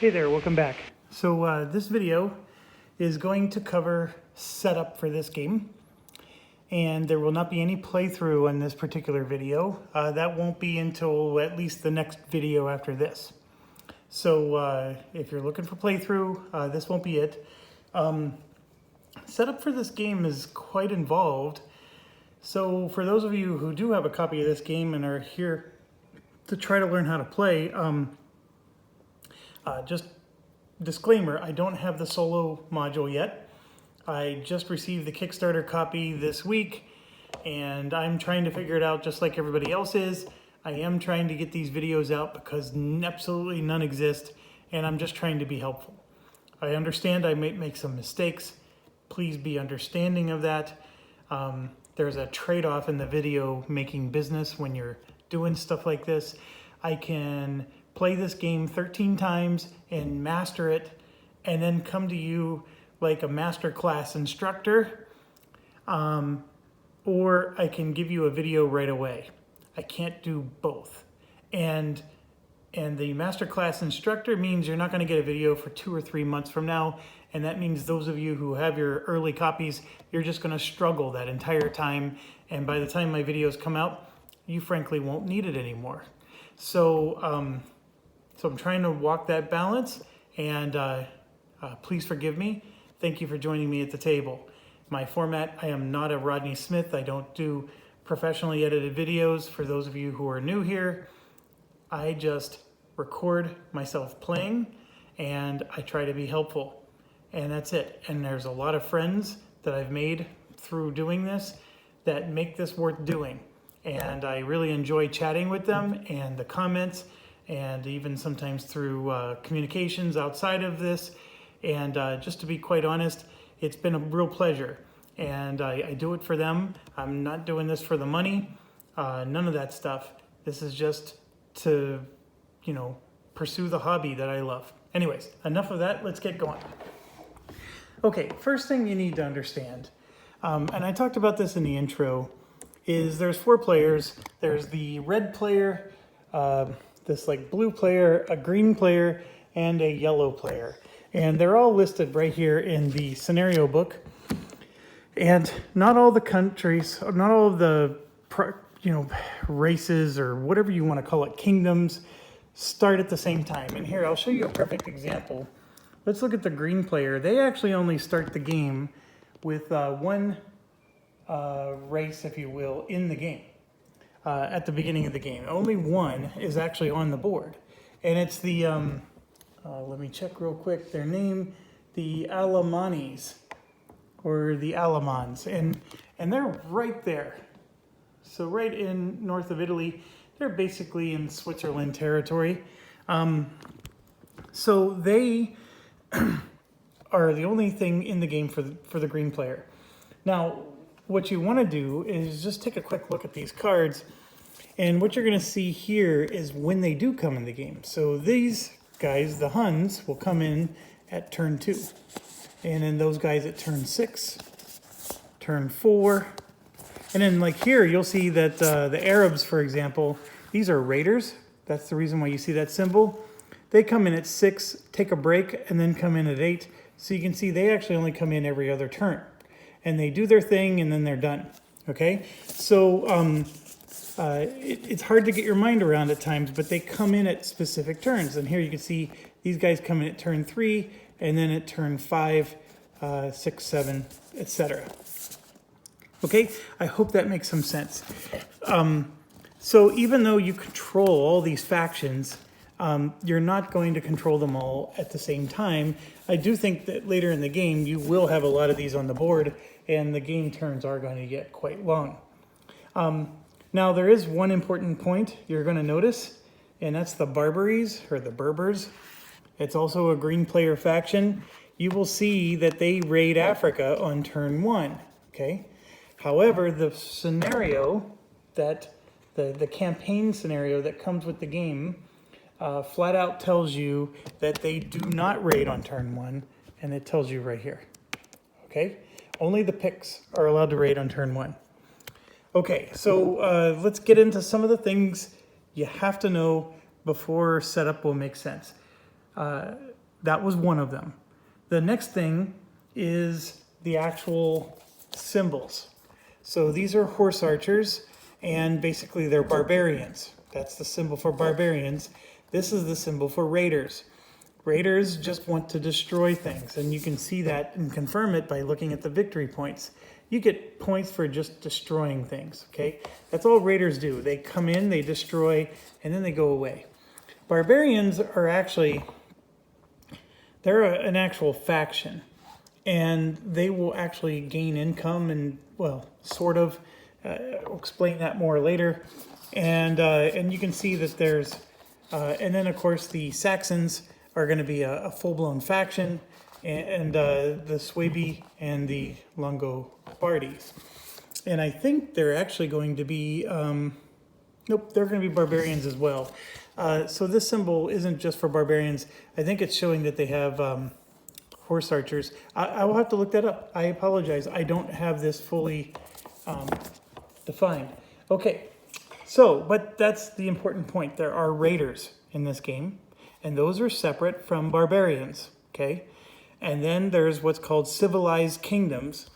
Hey there, welcome back. So this video is going to cover setup for this game, and there will not be any playthrough on this particular video. That won't be until at least the next video after this. So if you're looking for playthrough, this won't be it. Setup for this game is quite involved. So for those of you who do have a copy of this game and are here to try to learn how to play, just disclaimer, I don't have the solo module yet. I just received the Kickstarter copy this week, and I'm trying to figure it out just like everybody else is. I am trying to get these videos out because absolutely none exist, and I'm just trying to be helpful. I understand I may make some mistakes. Please be understanding of that. There's a trade-off in the video making business when you're doing stuff like this. I can play this game 13 times and master it, and then come to you like a master class instructor, or I can give you a video right away. I can't do both. And the masterclass instructor means you're not going to get a video for 2 or 3 months from now, and that means those of you who have your early copies, you're just going to struggle that entire time, and by the time my videos come out, you frankly won't need it anymore. So I'm trying to walk that balance, and please forgive me. Thank you for joining me at the table. My format, I am not a Rodney Smith. I don't do professionally edited videos. For those of you who are new here, I just record myself playing, and I try to be helpful, and that's it. And there's a lot of friends that I've made through doing this that make this worth doing, and I really enjoy chatting with them and the comments, and even sometimes through communications outside of this. And just to be quite honest, it's been a real pleasure, and I do it for them. I'm not doing this for the money, none of that stuff. This is just to, pursue the hobby that I love. Anyways, enough of that, let's get going. Okay, first thing you need to understand, and I talked about this in the intro, is there's 4 players. There's the red player, this like blue player, a green player, and a yellow player. And they're all listed right here in the scenario book. And not all the countries, not all of the races, or whatever you want to call it, kingdoms, start at the same time. And here, I'll show you a perfect example. Let's look at the green player. They actually only start the game with one race, if you will, in the game. At the beginning of the game. Only one is actually on the board. And it's the, let me check real quick, their name, the Alamanis, or the Alamans. And they're right there. So right in north of Italy, they're basically in Switzerland territory. So they are the only thing in the game for the green player. Now, what you want to do is just take a quick look at these cards, and what you're going to see here is when they do come in the game. So these guys, the Huns, will come in at turn 2, and then those guys at turn 6, turn 4, and then like here you'll see that the Arabs, for example, these are raiders. That's the reason why you see that symbol. They come in at 6, take a break, and then come in at 8. So you can see they actually only come in every other turn. And they do their thing, and then they're done, okay? So it's hard to get your mind around at times, but they come in at specific turns. And here you can see these guys come in at turn 3, and then at turn 5, 6, 7, etc. Okay, I hope that makes some sense. So even though you control all these factions, you're not going to control them all at the same time. I do think that later in the game, you will have a lot of these on the board, and the game turns are going to get quite long. Now, there is one important point you're going to notice, and that's the Barbaries, or the Berbers. It's also a green player faction. You will see that they raid Africa on turn 1, okay? However, the scenario that, the campaign scenario that comes with the game, flat out tells you that they do not raid on turn 1, and it tells you right here, okay? Only the Picts are allowed to raid on turn 1. Okay, so let's get into some of the things you have to know before setup will make sense. That was one of them. The next thing is the actual symbols. So these are horse archers, and basically they're barbarians. That's the symbol for barbarians. This is the symbol for raiders. Raiders just want to destroy things, and you can see that and confirm it by looking at the victory points. You get points for just destroying things, okay? That's all raiders do. They come in, they destroy, and then they go away. Barbarians are actually, they're an actual faction, and they will actually gain income and, well, sort of. I'll explain that more later. And you can see that there's, and then of course the Saxons are going to be a full-blown faction, and the Suebi and the Longobardis. And I think they're actually going to be, nope, they're going to be barbarians as well. So this symbol isn't just for barbarians. I think it's showing that they have horse archers. I will have to look that up. I apologize. I don't have this fully defined. Okay, so, but that's the important point. There are raiders in this game, and those are separate from barbarians, okay? And then there's what's called civilized kingdoms.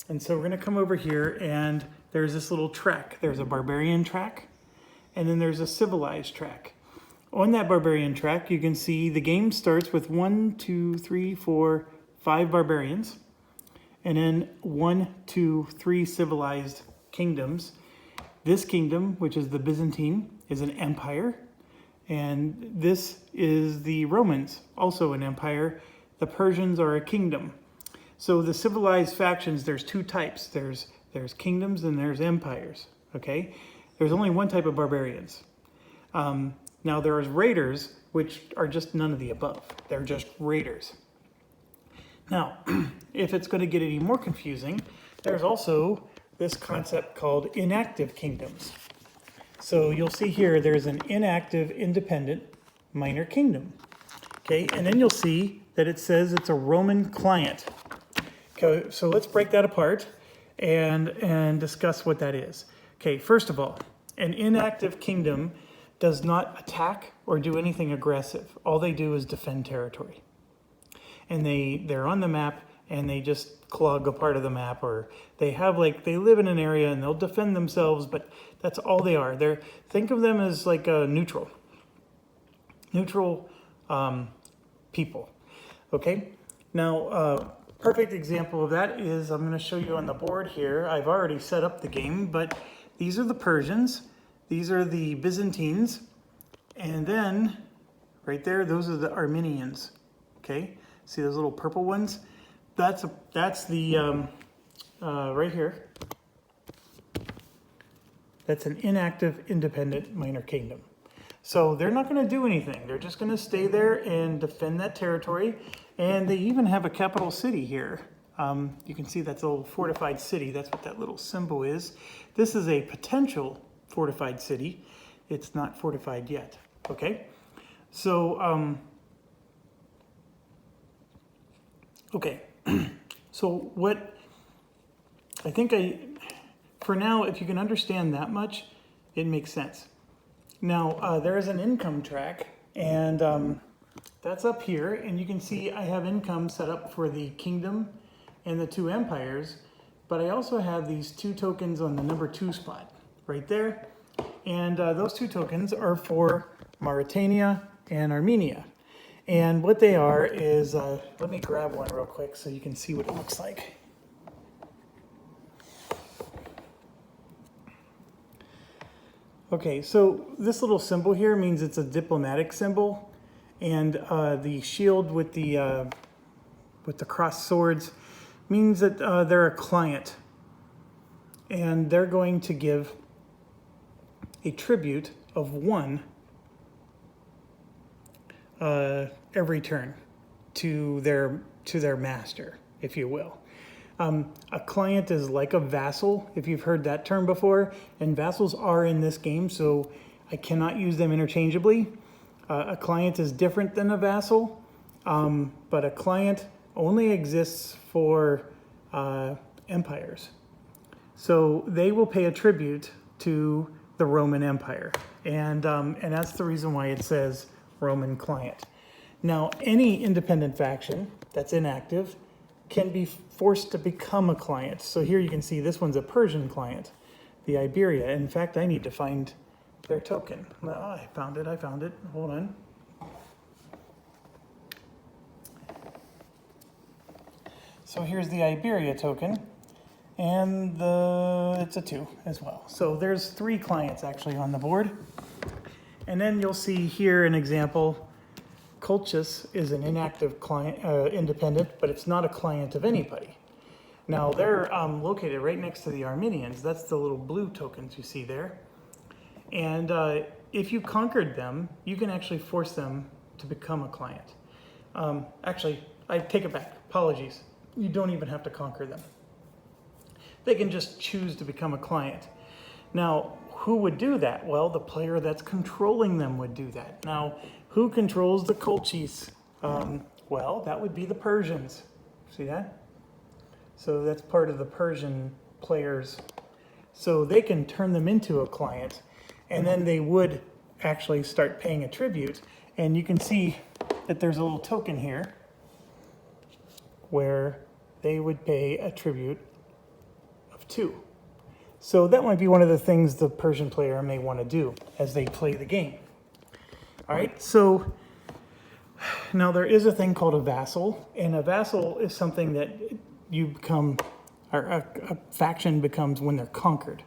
And so we're going to come over here, and there's this little track. There's a barbarian track, and then there's a civilized track. On that barbarian track, you can see the game starts with 1, 2, 3, 4, 5 barbarians, and then 1, 2, 3 civilized kingdoms. This kingdom, which is the Byzantine, is an empire, and this is the Romans, also an empire. The Persians are a kingdom. So the civilized factions, there's two types. There's kingdoms and there's empires, okay? There's only one type of barbarians. Now there's raiders, which are just none of the above. They're just raiders. Now, if it's going to get any more confusing, there's also this concept called inactive kingdoms. So you'll see here, there's an inactive, independent minor kingdom. Okay, and then you'll see that it says it's a Roman client. Okay, so let's break that apart and discuss what that is. Okay, first of all, an inactive kingdom does not attack or do anything aggressive. All they do is defend territory. And they're on the map and they just clog a part of the map, or they have they live in an area and they'll defend themselves, but that's all they are. Think of them as like a neutral people. Okay, now perfect example of that is I'm going to show you on the board here. I've already set up the game, but these are the Persians, these are the Byzantines, and then right there, those are the Armenians. Okay, see those little purple ones? That's the right here. That's an inactive, independent minor kingdom. So they're not going to do anything. They're just going to stay there and defend that territory. And they even have a capital city here. You can see that's a little fortified city. That's what that little symbol is. This is a potential fortified city. It's not fortified yet. Okay? So, okay. So what I think for now, if you can understand that much, it makes sense. Now, there is an income track, and that's up here, and you can see I have income set up for the kingdom and the two empires, but I also have these 2 tokens on the number 2 spot right there, and those 2 tokens are for Mauritania and Armenia. And what they are is, let me grab one real quick so you can see what it looks like. Okay, so this little symbol here means it's a diplomatic symbol, and the shield with the crossed swords means that they're a client, and they're going to give a tribute of 1 every turn to their master, if you will. A client is like a vassal, if you've heard that term before, and vassals are in this game, so I cannot use them interchangeably. A client is different than a vassal, but a client only exists for empires. So they will pay a tribute to the Roman Empire, and that's the reason why it says Roman client. Now, any independent faction that's inactive can be forced to become a client. So here you can see this one's a Persian client, the Iberia. In fact, I need to find their token. Oh, I found it. Hold on. So here's the Iberia token, and it's a 2 as well. So there's 3 clients actually on the board. And then you'll see here an example. Colchis is an inactive client, independent, but it's not a client of anybody. Now they're located right next to the Armenians. That's the little blue tokens you see there. And if you conquered them, you can actually force them to become a client. Actually, I take it back. Apologies. You don't even have to conquer them. They can just choose to become a client. Now, who would do that? Well, the player that's controlling them would do that. Now, who controls the Colchis? Well, that would be the Persians. See that? So that's part of the Persian players. So they can turn them into a client, and then they would actually start paying a tribute. And you can see that there's a little token here where they would pay a tribute of 2. So that might be one of the things the Persian player may want to do as they play the game. All right, so now there is a thing called a vassal, and a vassal is something that you become, or a faction becomes when they're conquered.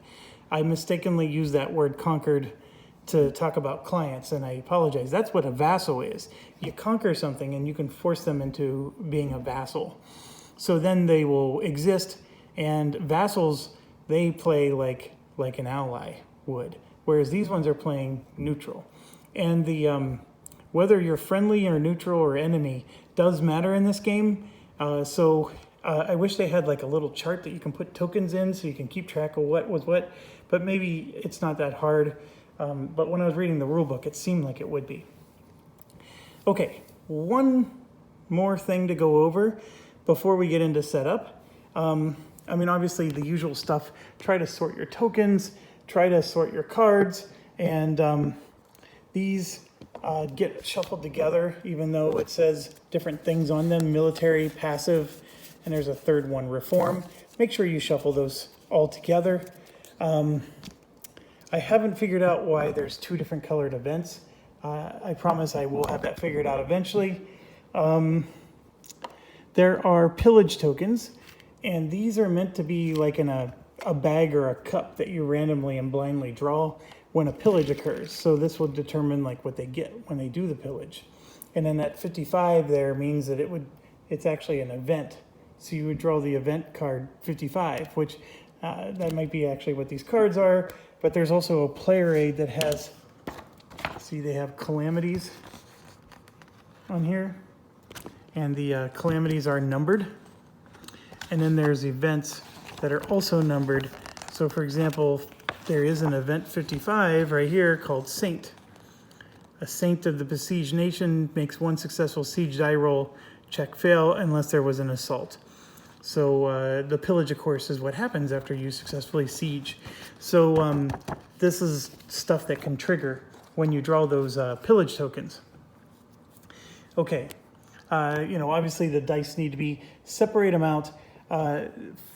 I mistakenly used that word conquered to talk about clients, and I apologize. That's what a vassal is. You conquer something and you can force them into being a vassal. So then they will exist, and vassals, they play like an ally would, whereas these ones are playing neutral. And the whether you're friendly or neutral or enemy does matter in this game. I wish they had like a little chart that you can put tokens in so you can keep track of what was what, but maybe it's not that hard. But when I was reading the rule book, it seemed like it would be. Okay, one more thing to go over before we get into setup. I mean, obviously the usual stuff, try to sort your tokens, try to sort your cards, and these get shuffled together, even though it says different things on them, military, passive, and there's a third one, reform. Make sure you shuffle those all together. I haven't figured out why there's 2 different colored events. I promise I will have that figured out eventually. There are pillage tokens, and these are meant to be like in a bag or a cup that you randomly and blindly draw when a pillage occurs. So this will determine like what they get when they do the pillage. And then that 55 there means that it's actually an event. So you would draw the event card 55, which that might be actually what these cards are. But there's also a player aid that has, see, they have calamities on here. And the calamities are numbered. And then there's events that are also numbered. So for example, there is an event 55 right here called Saint. A saint of the besieged nation makes 1 successful siege die roll, check fail, unless there was an assault. So the pillage, of course, is what happens after you successfully siege. So this is stuff that can trigger when you draw those pillage tokens. Okay, obviously the dice need to be, separate them out.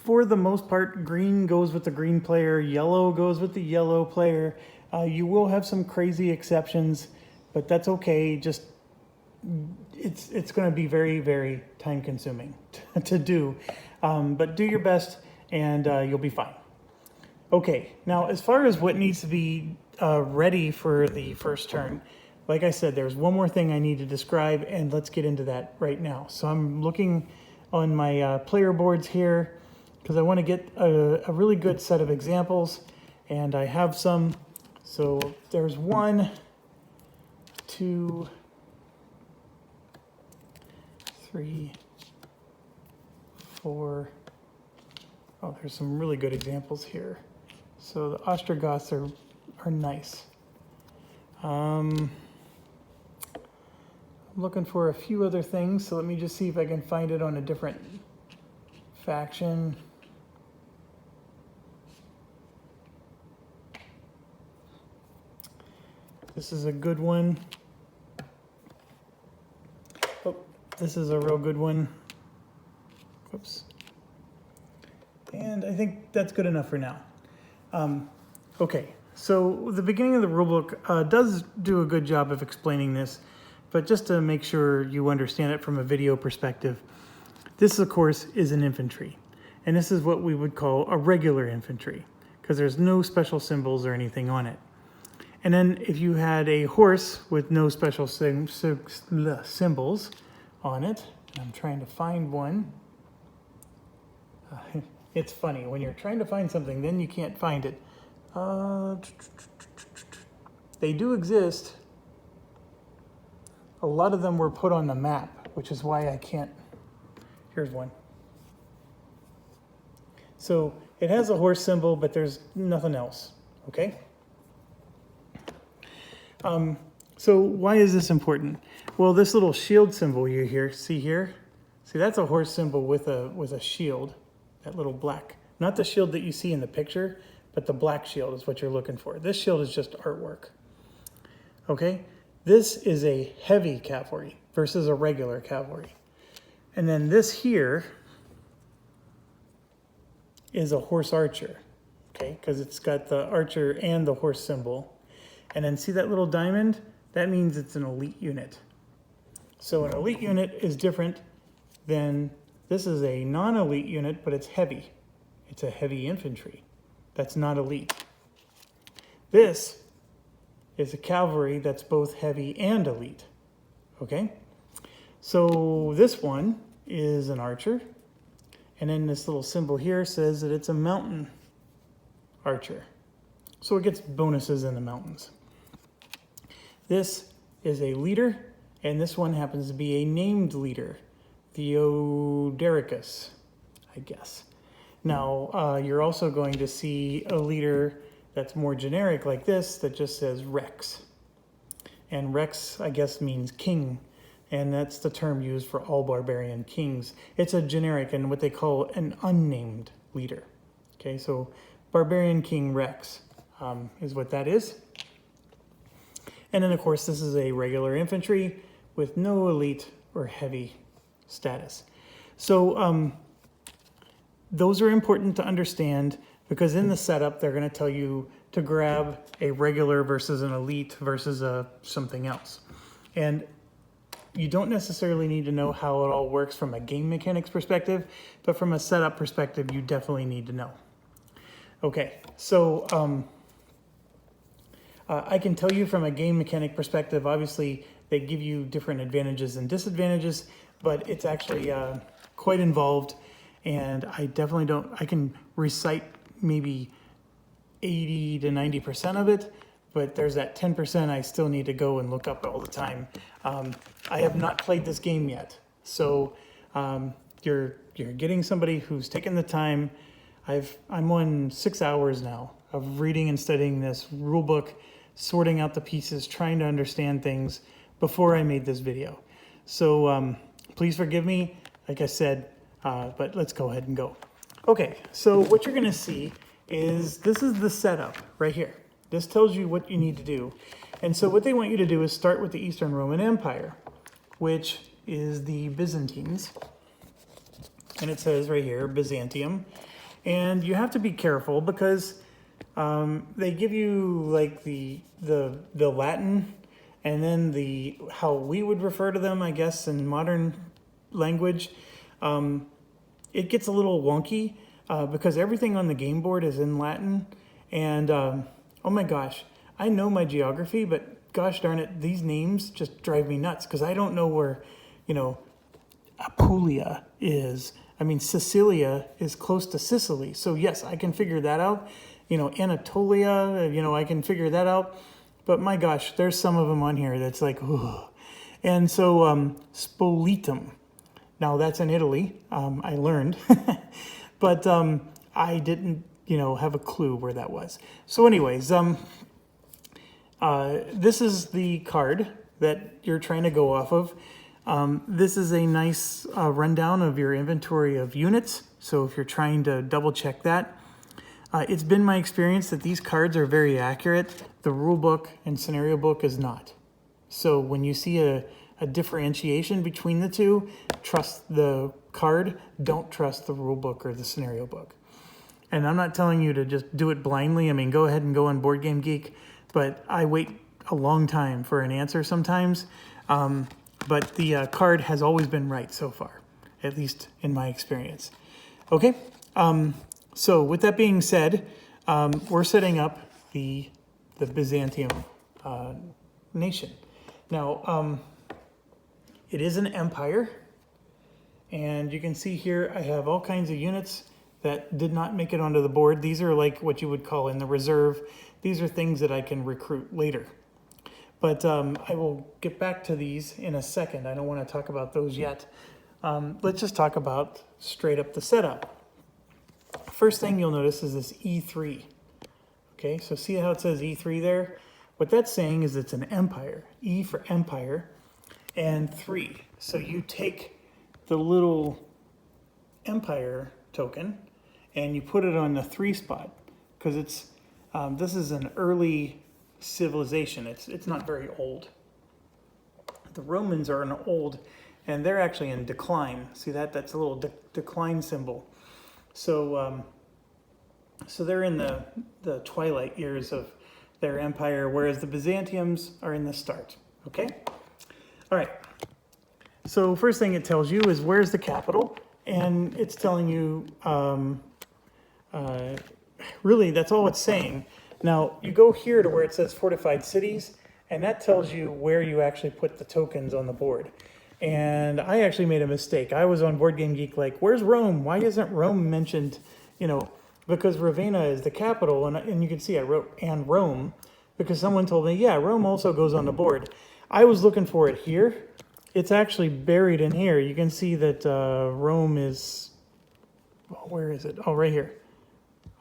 For the most part, green goes with the green player, yellow goes with the yellow player. You will have some crazy exceptions, but that's okay. Just it's going to be very, very time consuming to do, but do your best and you'll be fine. Okay, now as far as what needs to be ready for the first turn, like I said, there's one more thing I need to describe, and let's get into that right now. So I'm looking on my player boards here because I want to get a really good set of examples, and I have some. So there's 1, 2, 3, 4. Oh, there's some really good examples here. So the Ostrogoths are nice. I'm looking for a few other things, so let me just see if I can find it on a different faction. This is a good one. This is a real good one. Whoops. And I think that's good enough for now. Okay, so the beginning of the rulebook does do a good job of explaining this, but just to make sure you understand it from a video perspective, this of course is an infantry. And this is what we would call a regular infantry, because there's no special symbols or anything on it. And then if you had a horse with no special symbols on it, I'm trying to find one. It's funny, when you're trying to find something, then you can't find it. They do exist. A lot of them were put on the map, which is why I can't. Here's one. So it has a horse symbol, but there's nothing else, okay? So why is this important? Well, this little shield symbol you see here? See, that's a horse symbol with a shield, that little black. Not the shield that you see in the picture, but the black shield is what you're looking for. This shield is just artwork, okay? This is a heavy cavalry versus a regular cavalry. And then this here is a horse archer, okay? Because it's got the archer and the horse symbol. And then see that little diamond? That means it's an elite unit. So an elite unit is different than, this is a non-elite unit, but it's heavy. It's a heavy infantry. That's not elite. This is a cavalry that's both heavy and elite, okay? So this one is an archer. And then this little symbol here says that it's a mountain archer. So it gets bonuses in the mountains. This is a leader, and this one happens to be a named leader, Theodericus, I guess. Now, you're also going to see a leader that's more generic like this that just says Rex. And Rex, I guess, means king. And that's the term used for all barbarian kings. It's a generic and what they call an unnamed leader. Okay, so Barbarian King Rex is what that is. And then, of course, this is a regular infantry with no elite or heavy status. So those are important to understand because in the setup, they're going to tell you to grab a regular versus an elite versus something else. And you don't necessarily need to know how it all works from a game mechanics perspective, but from a setup perspective, you definitely need to know. Okay, so I can tell you from a game mechanic perspective, obviously they give you different advantages and disadvantages, but it's actually quite involved, and I definitely don't, I can recite maybe 80 to 90% of it, but there's that 10% I still need to go and look up all the time. I have not played this game yet, so you're getting somebody who's taken the time. I'm on 6 hours now of reading and studying this rule book, sorting out the pieces, trying to understand things before I made this video. So please forgive me, like I said, but let's go ahead and go. Okay, so what you're gonna see is this is the setup right here. This tells you what you need to do. And so what they want you to do is start with the Eastern Roman Empire, which is the Byzantines. And it says right here, Byzantium. And you have to be careful because they give you like the Latin and then how we would refer to them, I guess, in modern language. It gets a little wonky because everything on the game board is in Latin. And oh my gosh, I know my geography, but gosh darn it, these names just drive me nuts because I don't know where, Apulia is. I mean, Sicilia is close to Sicily. So yes, I can figure that out. Anatolia, I can figure that out. But my gosh, there's some of them on here that's like, ugh. And so Spoletum. Now that's in Italy, I learned. But I didn't, have a clue where that was. So anyways, this is the card that you're trying to go off of. This is a nice rundown of your inventory of units. So if you're trying to double check that, it's been my experience that these cards are very accurate. The rule book and scenario book is not. So when you see a a differentiation between the two, trust the card, don't trust the rule book or the scenario book. And I'm not telling you to just do it blindly. I mean, go ahead and go on Board Game Geek, but I wait a long time for an answer sometimes. But the card has always been right so far, at least in my experience. Okay, so with that being said, we're setting up the Byzantium nation. Now, it is an empire, and you can see here I have all kinds of units that did not make it onto the board. These are like what you would call in the reserve. These are things that I can recruit later. But I will get back to these in a second. I don't want to talk about those yet. Let's just talk about straight up the setup. First thing you'll notice is this E3. Okay, so see how it says E3 there? What that's saying is it's an empire. E for empire and 3. So you take the little empire token and you put it on the 3 spot because it's this is an early civilization. It's not very old. The Romans are an old, and they're actually in decline. See that? That's a little decline symbol. So so they're in the twilight years of their empire, whereas the Byzantiums are in the start. Okay? All right. So first thing it tells you is where's the capital, and it's telling you really that's all it's saying. Now, you go here to where it says fortified cities, and that tells you where you actually put the tokens on the board. And I actually made a mistake. I was on Board Game Geek like, where's Rome? Why isn't Rome mentioned? You know, because Ravenna is the capital, and you can see I wrote and Rome, because someone told me, yeah, Rome also goes on the board. I was looking for it here. It's actually buried in here. You can see that Rome is, where is it? Oh, right here,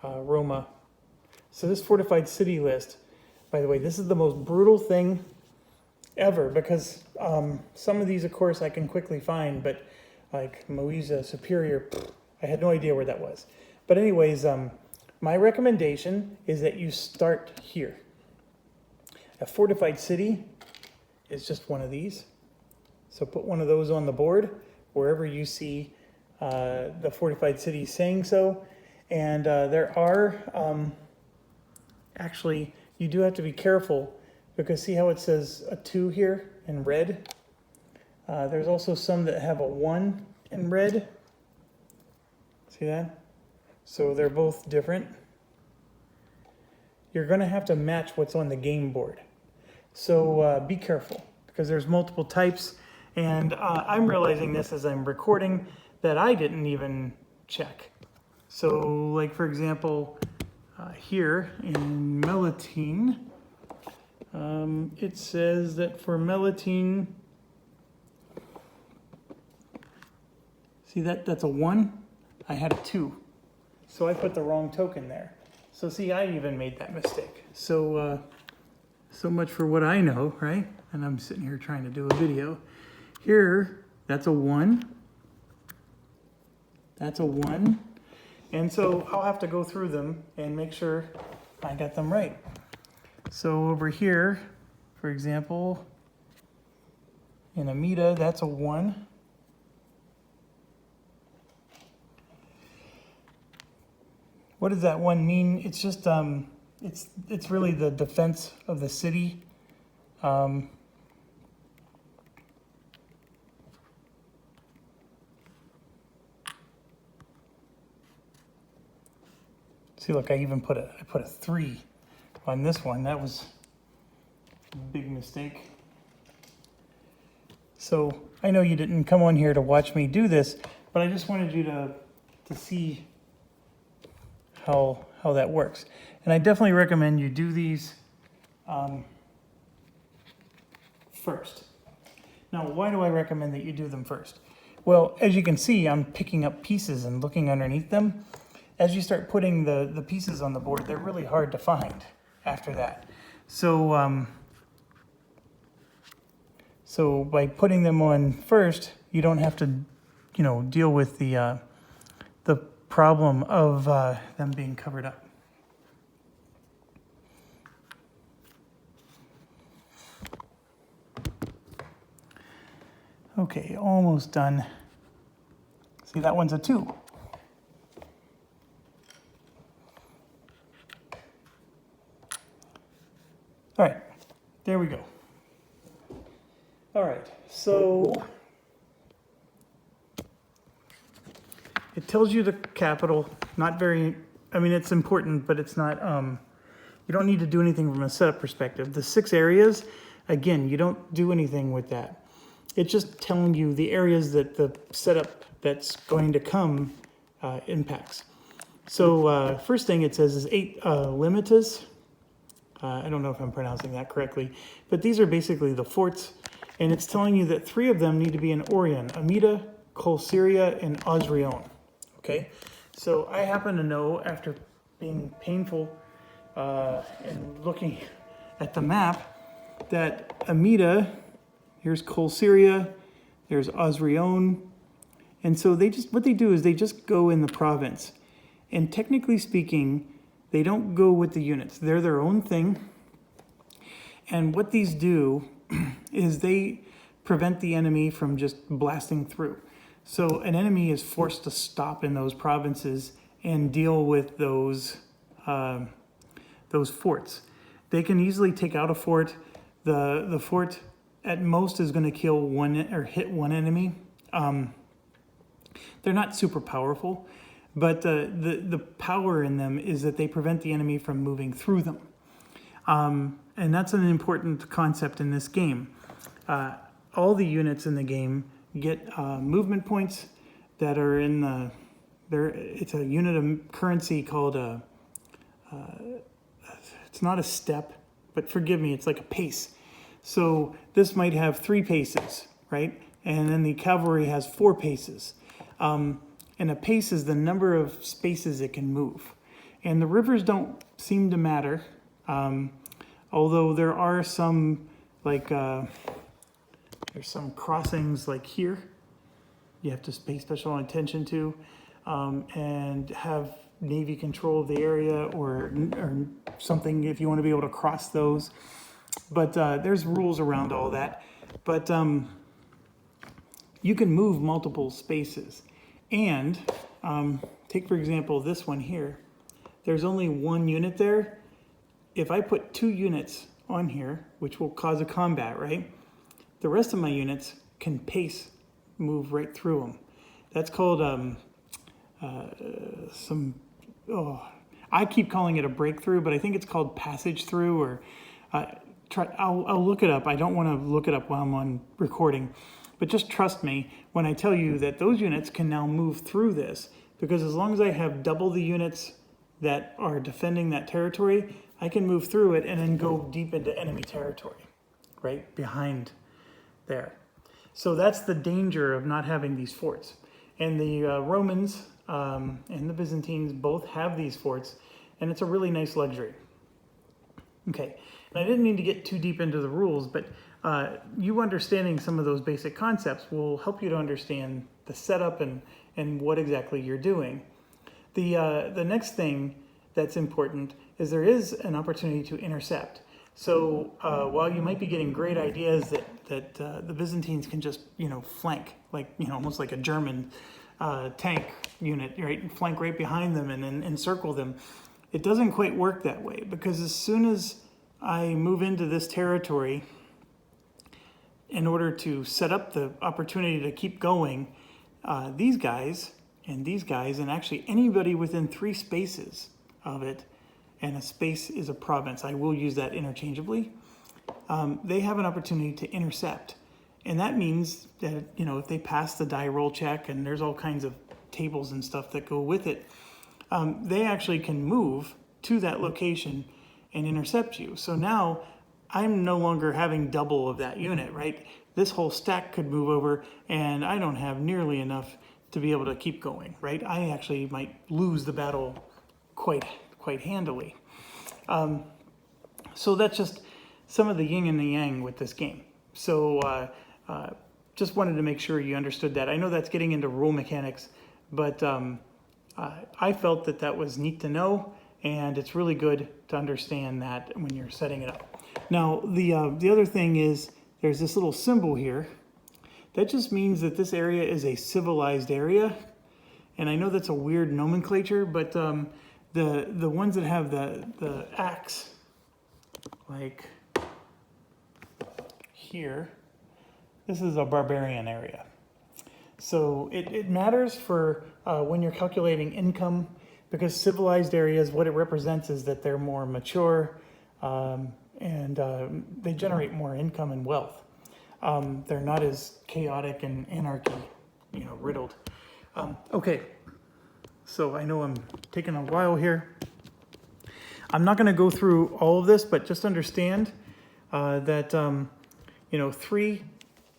Roma. So this fortified city list, by the way, this is the most brutal thing ever because some of these, of course, I can quickly find, but like Moesa, Superior, I had no idea where that was. But anyways, my recommendation is that you start here. A fortified city is just one of these. So put one of those on the board wherever you see the fortified city saying so. And there are... actually, you do have to be careful because see how it says a 2 here in red? There's also some that have a 1 in red. See that? So they're both different. You're going to have to match what's on the game board. So be careful because there's multiple types. And I'm realizing this as I'm recording that I didn't even check. So like, for example... here in Melitene, it says that for Melitene, see that's a 1, I had a 2. So I put the wrong token there. So see, I even made that mistake. So, so much for what I know, right? And I'm sitting here trying to do a video. Here, that's a 1. That's a 1. And so I'll have to go through them and make sure I got them right. So over here, for example, in Amida, that's a 1. What does that 1 mean? It's just, it's really the defense of the city. See, look, I even put a 3 on this one. That was a big mistake. So I know you didn't come on here to watch me do this, but I just wanted you to see how that works. And I definitely recommend you do these first. Now, why do I recommend that you do them first? Well, as you can see, I'm picking up pieces and looking underneath them. As you start putting the pieces on the board, they're really hard to find after that. So, so by putting them on first, you don't have to, you know, deal with the problem of them being covered up. Okay, almost done. See, that one's a 2. All right, there we go. All right, so it tells you the capital, not very, I mean, it's important, but it's not, you don't need to do anything from a setup perspective. The 6 areas, again, you don't do anything with that. It's just telling you the areas that the setup that's going to come impacts. So first thing it says is 8 limitas. I don't know if I'm pronouncing that correctly, but these are basically the forts, and it's telling you that 3 of them need to be in Orion: Amida, Kol Syria, and Osrion. Okay, so I happen to know, after being painful and looking at the map, that Amida, here's Kol Syria, there's Osrion, and so they just, what they do is they just go in the province, and technically speaking, they don't go with the units. They're their own thing. And what these do is they prevent the enemy from just blasting through. So an enemy is forced to stop in those provinces and deal with those forts. They can easily take out a fort. The fort at most is going to kill one or hit one enemy. They're not super powerful, but the power in them is that they prevent the enemy from moving through them. And that's an important concept in this game. All the units in the game get movement points that are in the, it's a unit of currency called it's not a step, but forgive me, it's like a pace. So this might have 3 paces, right? And then the cavalry has 4 paces. And a pace is the number of spaces it can move. And the rivers don't seem to matter, although there are some, like, there's some crossings like here you have to pay special attention to, and have Navy control of the area or something if you want to be able to cross those. But there's rules around all that. But you can move multiple spaces. And take, for example, this one here. There's only 1 unit there. If I put 2 units on here, which will cause a combat, right? The rest of my units can pace, move right through them. That's called I keep calling it a breakthrough, but I think it's called passage through, or I'll look it up. I don't want to look it up while I'm on recording. But just trust me when I tell you that those units can now move through this, because as long as I have double the units that are defending that territory, I can move through it and then go deep into enemy territory, right behind there. So that's the danger of not having these forts. And the Romans and the Byzantines both have these forts, and it's a really nice luxury. Okay, and I didn't mean to get too deep into the rules, but you understanding some of those basic concepts will help you to understand the setup and what exactly you're doing. The next thing that's important is there is an opportunity to intercept. So while you might be getting great ideas that the Byzantines can just, flank, like, almost like a German tank unit, right, and flank right behind them and then encircle them, it doesn't quite work that way, because as soon as I move into this territory, in order to set up the opportunity to keep going, these guys, and actually anybody within 3 spaces of it, and a space is a province, I will use that interchangeably, they have an opportunity to intercept. And that means that, if they pass the die roll check, and there's all kinds of tables and stuff that go with it, they actually can move to that location and intercept you. So now I'm no longer having double of that unit, right? This whole stack could move over, and I don't have nearly enough to be able to keep going, right? I actually might lose the battle quite handily. So that's just some of the yin and the yang with this game. So just wanted to make sure you understood that. I know that's getting into rule mechanics, but I felt that was neat to know, and it's really good to understand that when you're setting it up. Now, the other thing is there's this little symbol here that just means that this area is a civilized area. And I know that's a weird nomenclature, but the ones that have the axe, like here, this is a barbarian area. So it matters for when you're calculating income, because civilized areas, what it represents is that they're more mature, and they generate more income and wealth. They're not as chaotic and anarchy, riddled. Okay, so I know I'm taking a while here. I'm not going to go through all of this, but just understand that 3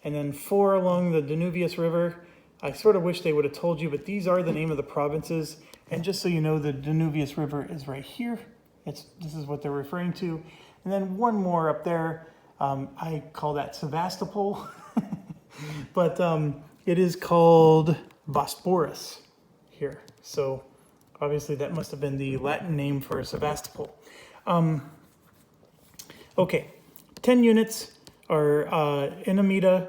and then 4 along the Danuvius River. I sort of wish they would have told you, but these are the name of the provinces. And just so you know, the Danuvius River is right here. This is what they're referring to. And then one more up there, I call that Sevastopol, but it is called Bosporus here. So obviously that must have been the Latin name for Sevastopol. Okay, 10 units are in Amida.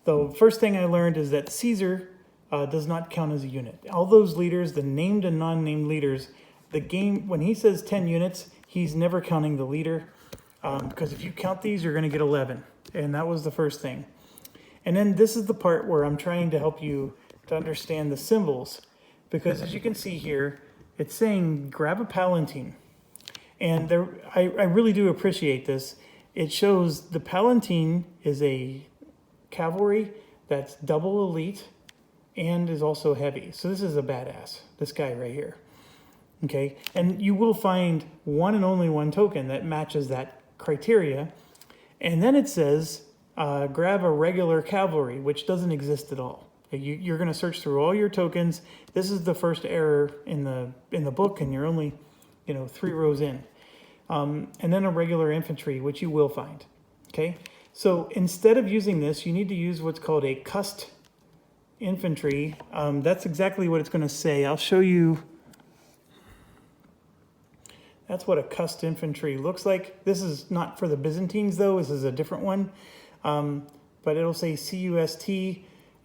The first thing I learned is that Caesar does not count as a unit. All those leaders, the named and non-named leaders, the game, when he says 10 units, he's never counting the leader, because if you count these, you're going to get 11. And that was the first thing. And then this is the part where I'm trying to help you to understand the symbols, because as you can see here, it's saying grab a palatine. And I really do appreciate this. It shows the palatine is a cavalry that's double elite and is also heavy. So this is a badass, this guy right here. Okay, and you will find one and only one token that matches that criteria. And then it says, grab a regular cavalry, which doesn't exist at all. You're gonna search through all your tokens. This is the first error in the book, and you're only 3 rows in. And then a regular infantry, which you will find, okay? So instead of using this, you need to use what's called a cussed infantry. That's exactly what it's gonna say. I'll show you. That's what a cussed infantry looks like. This is not for the Byzantines though, this is a different one. But it'll say CUST,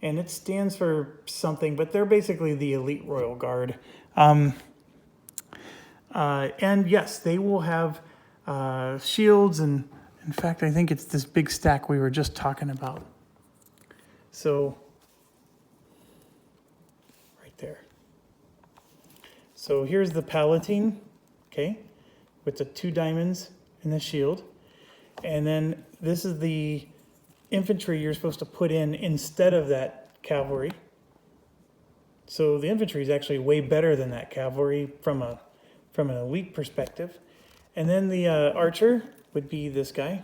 and it stands for something, but they're basically the elite royal guard. And yes, they will have shields, and in fact, I think it's this big stack we were just talking about. So, right there. So here's the Palatine, okay, with the 2 diamonds and the shield. And then this is the infantry you're supposed to put in instead of that cavalry. So the infantry is actually way better than that cavalry from an elite perspective. And then the archer would be this guy.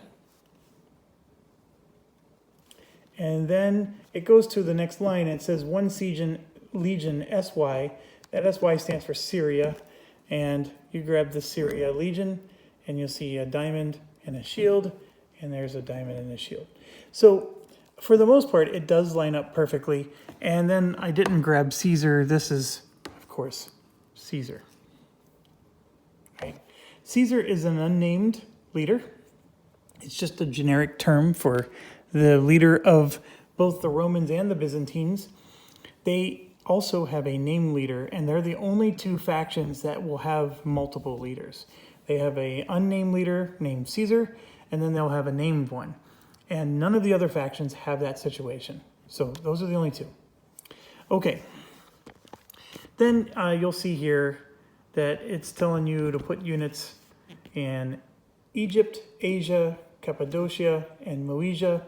And then it goes to the next line. It says 1 legion SY. That SY stands for Syria. And you grab the Syria Legion, and you'll see a diamond and a shield, and there's a diamond and a shield. So for the most part, it does line up perfectly. And then I didn't grab Caesar. This is, of course, Caesar. Right? Caesar is an unnamed leader. It's just a generic term for the leader of both the Romans and the Byzantines. They also have a named leader, and they're the only 2 factions that will have multiple leaders. They have an unnamed leader named Caesar, and then they'll have a named one. And none of the other factions have that situation. So those are the only 2. Okay. Then you'll see here that it's telling you to put units in Egypt, Asia, Cappadocia, and Moesia.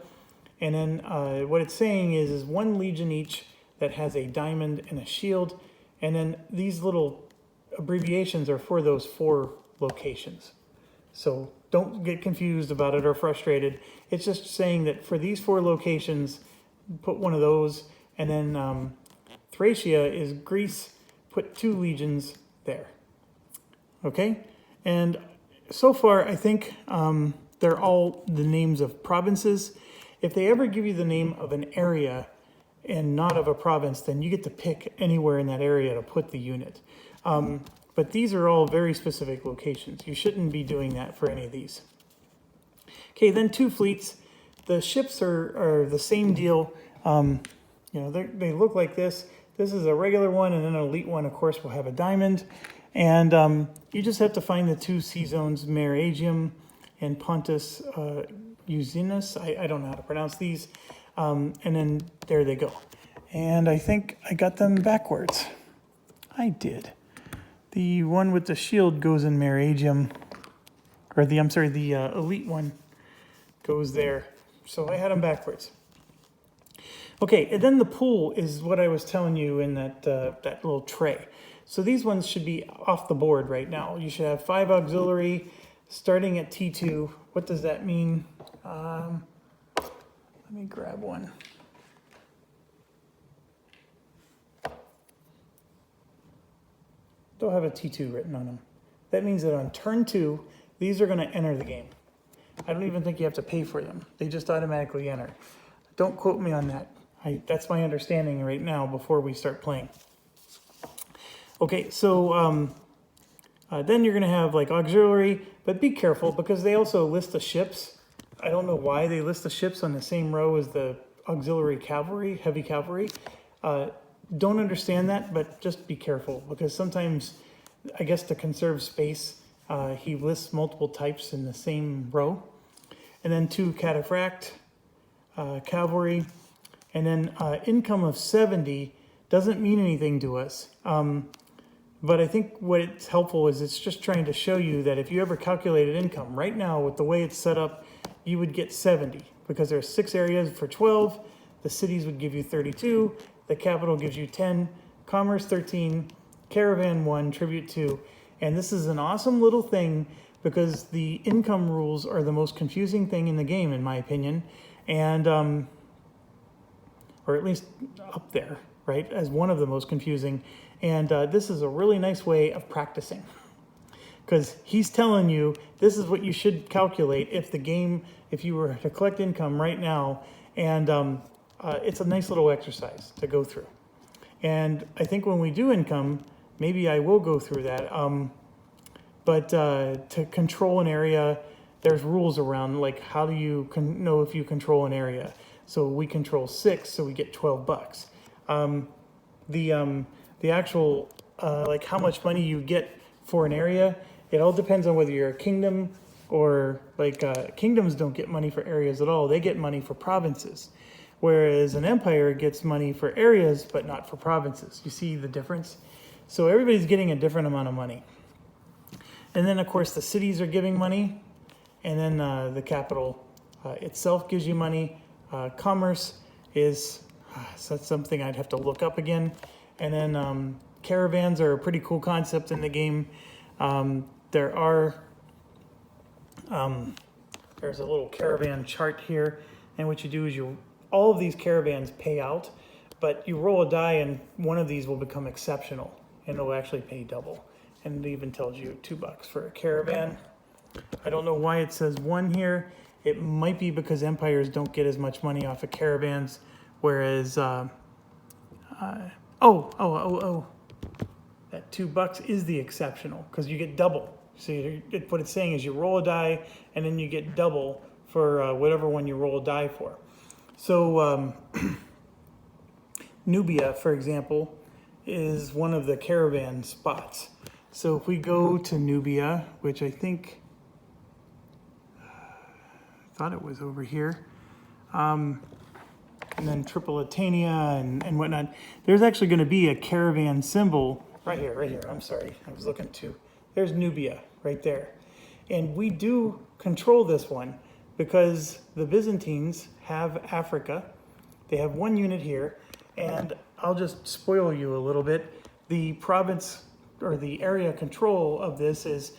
And then what it's saying is 1 legion each that has a diamond and a shield. And then these little abbreviations are for those 4 locations. So don't get confused about it or frustrated. It's just saying that for these 4 locations, put one of those. And then Thracia is Greece, put 2 legions there. Okay? And so far, I think they're all the names of provinces. If they ever give you the name of an area and not of a province, then you get to pick anywhere in that area to put the unit. But these are all very specific locations. You shouldn't be doing that for any of these. Okay, then 2 fleets. The ships are the same deal. You know, they look like this. This is a regular one, and then an elite one, of course, will have a diamond. And you just have to find the 2 sea zones, Mare Aegium and Pontus Euxinus. I don't know how to pronounce these. And then there they go. And I think I got them backwards. I did. The one with the shield goes in Mare Aegium, or the elite one goes there. So I had them backwards. Okay, and then the pool is what I was telling you in that little tray. So these ones should be off the board right now. You should have 5 auxiliary starting at T2. What does that mean? Let me grab one. They'll have a T2 written on them. That means that on turn 2, these are going to enter the game. I don't even think you have to pay for them. They just automatically enter. Don't quote me on that. That's my understanding right now before we start playing. Okay, so then you're going to have like auxiliary, but be careful because they also list the ships. I don't know why they list the ships on the same row as the auxiliary cavalry, heavy cavalry. Don't understand that, but just be careful because sometimes, I guess to conserve space, he lists multiple types in the same row. And then 2 cataphract cavalry. And then income of 70 doesn't mean anything to us. But I think what it's helpful is it's just trying to show you that if you ever calculated income, right now with the way it's set up, you would get 70 because there's 6 areas for 12. The cities would give you 32. The capital gives you 10. Commerce 13. Caravan 1. Tribute 2. And this is an awesome little thing because the income rules are the most confusing thing in the game, in my opinion. And, or at least up there, right, as one of the most confusing. And this is a really nice way of practicing because he's telling you this is what you should calculate if you were to collect income right now. And it's a nice little exercise to go through. And I think when we do income, maybe I will go through that. But to control an area, there's rules around, like how do you know if you control an area? So we control 6, so we get $12. The actual, like how much money you get for an area, it all depends on whether you're a kingdom or like kingdoms don't get money for areas at all. They get money for provinces. Whereas an empire gets money for areas, but not for provinces. You see the difference? So everybody's getting a different amount of money. And then, of course, the cities are giving money. And then the capital itself gives you money. Commerce is so that's something I'd have to look up again. And then caravans are a pretty cool concept in the game. There's a little caravan chart here. And what you do is all of these caravans pay out, but you roll a die and one of these will become exceptional and it'll actually pay double. And it even tells you $2 for a caravan. I don't know why it says 1 here. It might be because empires don't get as much money off of caravans, whereas, that $2 is the exceptional because you get double. So what it's saying is you roll a die and then you get double for whatever one you roll a die for. So Nubia, for example, is one of the caravan spots. So if we go to Nubia, which I thought it was over here, and then Tripolitania and whatnot, there's actually going to be a caravan symbol right here. I'm sorry, I was looking too. There's Nubia right there. And we do control this one because the Byzantines have Africa. They have 1 unit here, and I'll just spoil you a little bit. The province or the area control of this is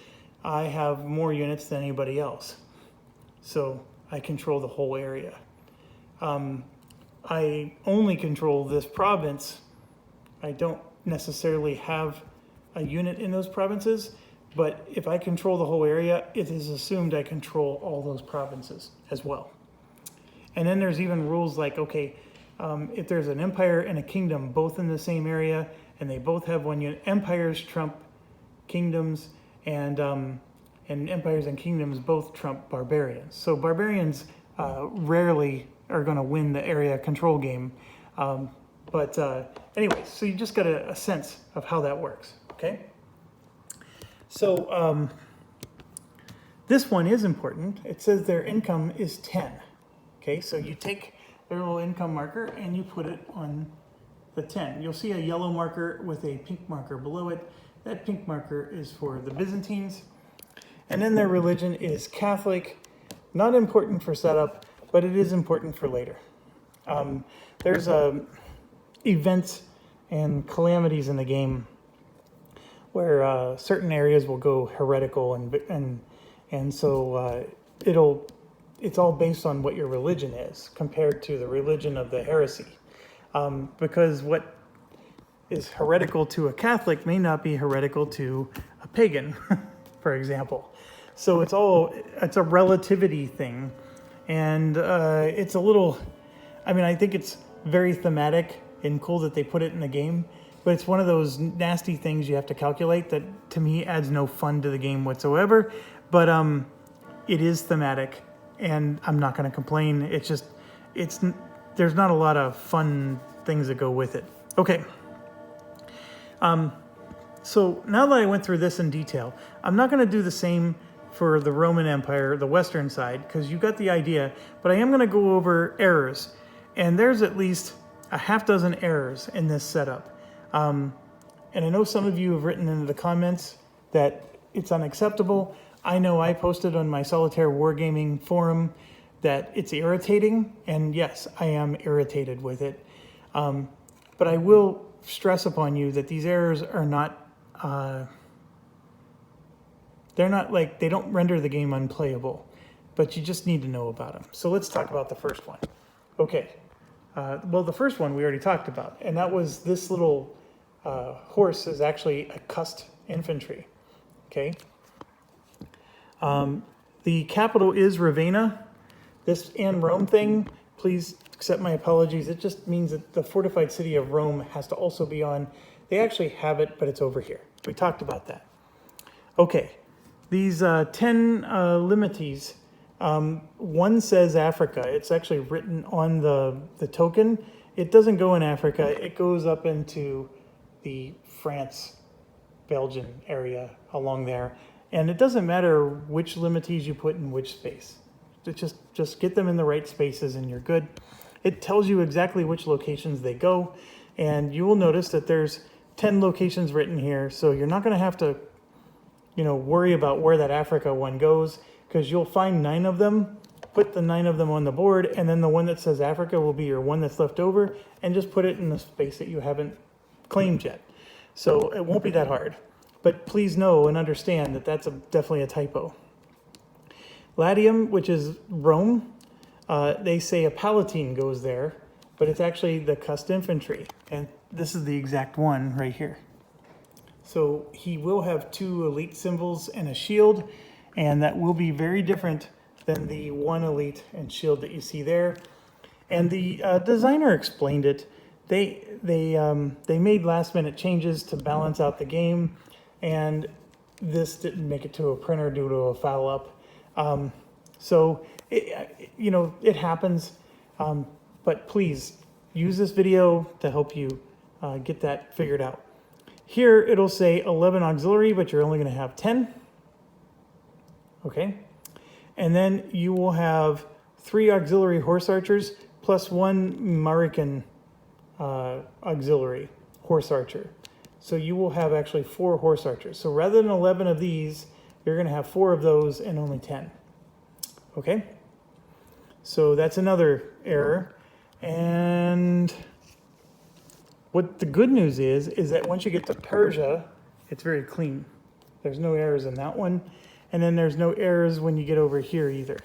I have more units than anybody else. So I control the whole area. I only control this province. I don't necessarily have a unit in those provinces, but if I control the whole area, it is assumed I control all those provinces as well. And then there's even rules like, okay, if there's an empire and a kingdom both in the same area and they both have 1 unit, empires trump kingdoms, and empires and kingdoms both trump barbarians. So barbarians rarely are going to win the area control game. Anyway, so you just got a sense of how that works, okay? So this one is important. It says their income is 10. Okay, so you take their little income marker and you put it on the 10. You'll see a yellow marker with a pink marker below it. That pink marker is for the Byzantines. And then their religion is Catholic. Not important for setup, but it is important for later. There's events and calamities in the game where certain areas will go heretical, and so it's all based on what your religion is compared to the religion of the heresy, because what is heretical to a Catholic may not be heretical to a pagan, for example. So it's a relativity thing, and it's a little. I mean, I think it's very thematic and cool that they put it in the game, but it's one of those nasty things you have to calculate that to me adds no fun to the game whatsoever. But it is thematic, and I'm not going to complain. It's just, there's not a lot of fun things that go with it. Okay. So now that I went through this in detail, I'm not going to do the same for the Roman Empire, the Western side, because you got the idea, but I am going to go over errors. And there's at least a half dozen errors in this setup. And I know some of you have written into the comments that it's unacceptable. I know I posted on my Solitaire Wargaming forum that it's irritating, and yes, I am irritated with it. But I will stress upon you that these errors are not, they don't render the game unplayable, but you just need to know about them. So let's talk about the first one. Okay, well, the first one we already talked about, and that was this little horse is actually a cussed infantry, okay? The capital is Ravenna. This and Rome thing, please accept my apologies. It just means that the fortified city of Rome has to also be on. They actually have it, but it's over here. We talked about that. Okay, these 10 limites, one says Africa. It's actually written on the token. It doesn't go in Africa. It goes up into the France, Belgian area along there. And it doesn't matter which limites you put in which space. Just get them in the right spaces and you're good. It tells you exactly which locations they go. And you will notice that there's 10 locations written here. So you're not going to have to, worry about where that Africa one goes, because you'll find 9 of them, put the 9 of them on the board, and then the one that says Africa will be your one that's left over, and just put it in the space that you haven't claimed yet. So it won't be that hard. But please know and understand that that's definitely a typo. Latium, which is Rome, they say a Palatine goes there, but it's actually the cussed infantry. And this is the exact one right here. So he will have 2 elite symbols and a shield, and that will be very different than the 1 elite and shield that you see there. And the designer explained it. They made last minute changes to balance out the game, and this didn't make it to a printer due to a foul up. So it happens, but please use this video to help you get that figured out. Here it'll say 11 auxiliary, but you're only going to have 10. Okay, and then you will have 3 auxiliary horse archers plus 1 Marican auxiliary horse archer. So you will have actually 4 horse archers. So rather than 11 of these, you're going to have 4 of those and only 10. Okay, so that's another error. And what the good news is that once you get to Persia, it's very clean. There's no errors in that one. And then there's no errors when you get over here either.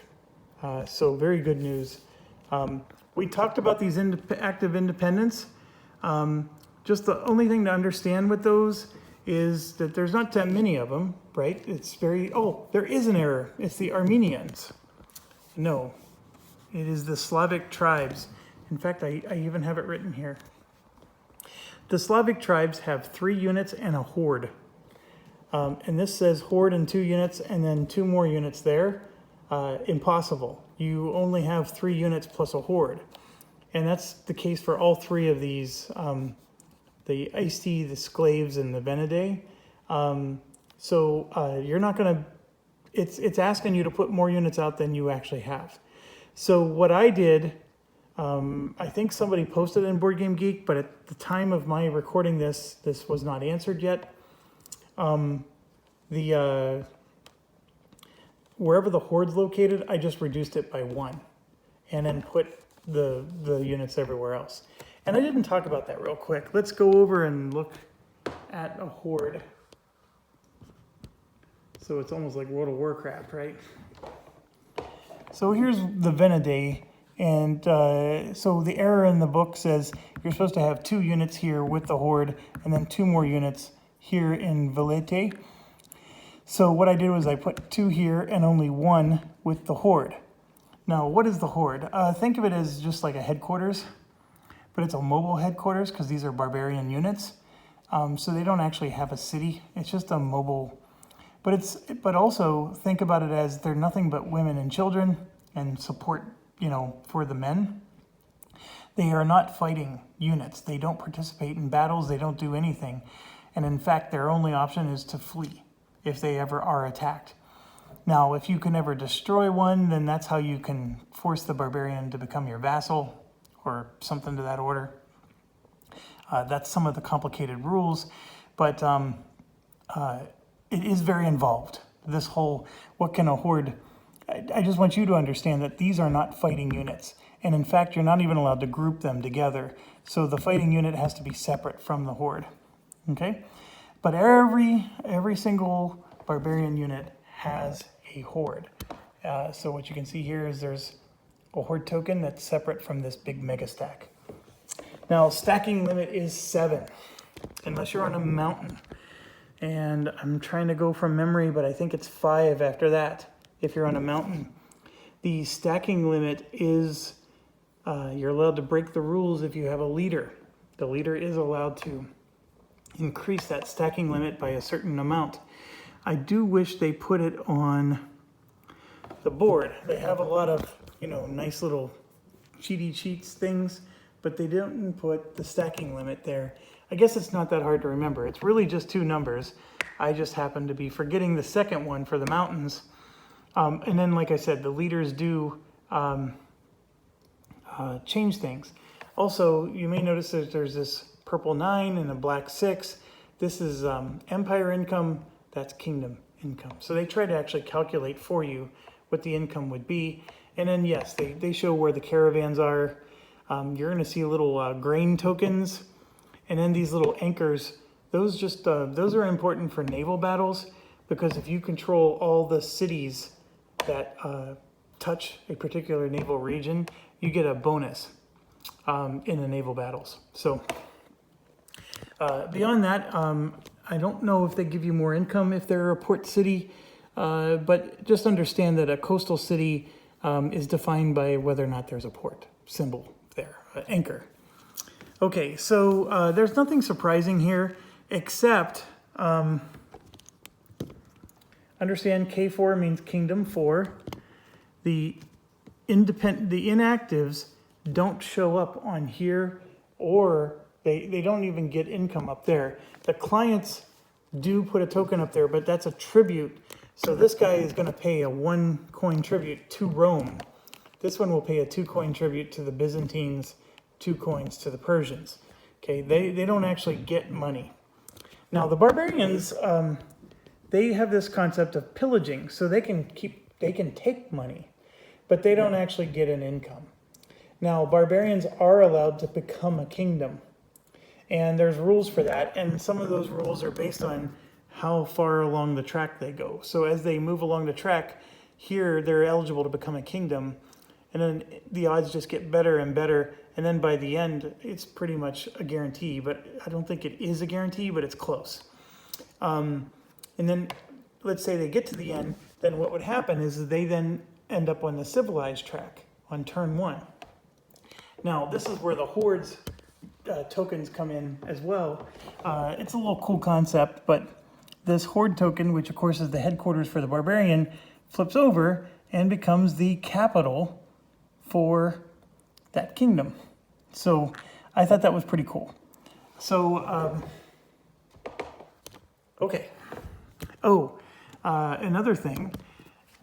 So very good news. We talked about these active independents. Just the only thing to understand with those is that there's not that many of them, right? It's there is an error. It's the Armenians. No, it is the Slavic tribes. In fact, I even have it written here. The Slavic tribes have 3 units and a horde. And this says horde and 2 units and then 2 more units there. impossible. You only have 3 units plus a horde. And that's the case for all 3 of these, the Icy, the Sclaves, and the Venedae. So you're not going to, it's asking you to put more units out than you actually have. So what I did, I think somebody posted in Board Game Geek, but at the time of my recording this was not answered yet. Wherever the horde's located, I just reduced it by 1 and then put the units everywhere else. And I didn't talk about that real quick. Let's go over and look at a horde. So it's almost like World of Warcraft, right? So here's the Venedae, and so the error in the book says you're supposed to have 2 units here with the horde, and then 2 more units here in Velete. So what I did was I put 2 here and only 1 with the horde. Now, what is the horde? Think of it as just like a headquarters, but it's a mobile headquarters because these are barbarian units. So they don't actually have a city. It's just a mobile. But also think about it as they're nothing but women and children and support, for the men. They are not fighting units. They don't participate in battles. They don't do anything. And in fact, their only option is to flee if they ever are attacked. Now, if you can ever destroy one, then that's how you can force the barbarian to become your vassal or something to that order. That's some of the complicated rules, but it is very involved. This whole, what can a horde, I just want you to understand that these are not fighting units. And in fact, you're not even allowed to group them together. So the fighting unit has to be separate from the horde, okay? But every single barbarian unit has a horde. So what you can see here is there's a horde token that's separate from this big mega stack. Now, stacking limit is 7, unless you're on a mountain. And I'm trying to go from memory, but I think it's 5 after that, if you're on a mountain. The stacking limit is, you're allowed to break the rules if you have a leader. The leader is allowed to increase that stacking limit by a certain amount. I do wish they put it on the board. They have a lot of, nice little cheaty cheats things, but they didn't put the stacking limit there. I guess it's not that hard to remember. It's really just 2 numbers. I just happen to be forgetting the second one for the mountains. And then, like I said, the leaders do change things. Also, you may notice that there's this purple 9 and a black 6. This is empire income. That's kingdom income. So they try to actually calculate for you what the income would be. And then, yes, they show where the caravans are. You're going to see little grain tokens. And then these little anchors, those are important for naval battles, because if you control all the cities that touch a particular naval region, you get a bonus in the naval battles. So beyond that, I don't know if they give you more income if they're a port city, but just understand that a coastal city is defined by whether or not there's a port symbol there, anchor. Okay, so there's nothing surprising here, except understand K4 means Kingdom 4. The inactives don't show up on here, or they don't even get income up there. The clients do put a token up there, but that's a tribute. So this guy is going to pay a 1 coin tribute to Rome. This one will pay a 2 coin tribute to the Byzantines, 2 coins to the Persians. Okay, they don't actually get money. Now the barbarians, they have this concept of pillaging, so they can take money, but they don't actually get an income. Now barbarians are allowed to become a kingdom, and there's rules for that, and some of those rules are based on how far along the track they go. So as they move along the track, here they're eligible to become a kingdom, and then the odds just get better and better. And then by the end, it's pretty much a guarantee, but I don't think it is a guarantee, but it's close. And then let's say they get to the end, then what would happen is they then end up on the civilized track on turn 1. Now, this is where the hordes tokens come in as well. It's a little cool concept, but this horde token, which of course is the headquarters for the barbarian, flips over, and becomes the capital for that kingdom. So I thought that was pretty cool. So, okay. Oh, another thing,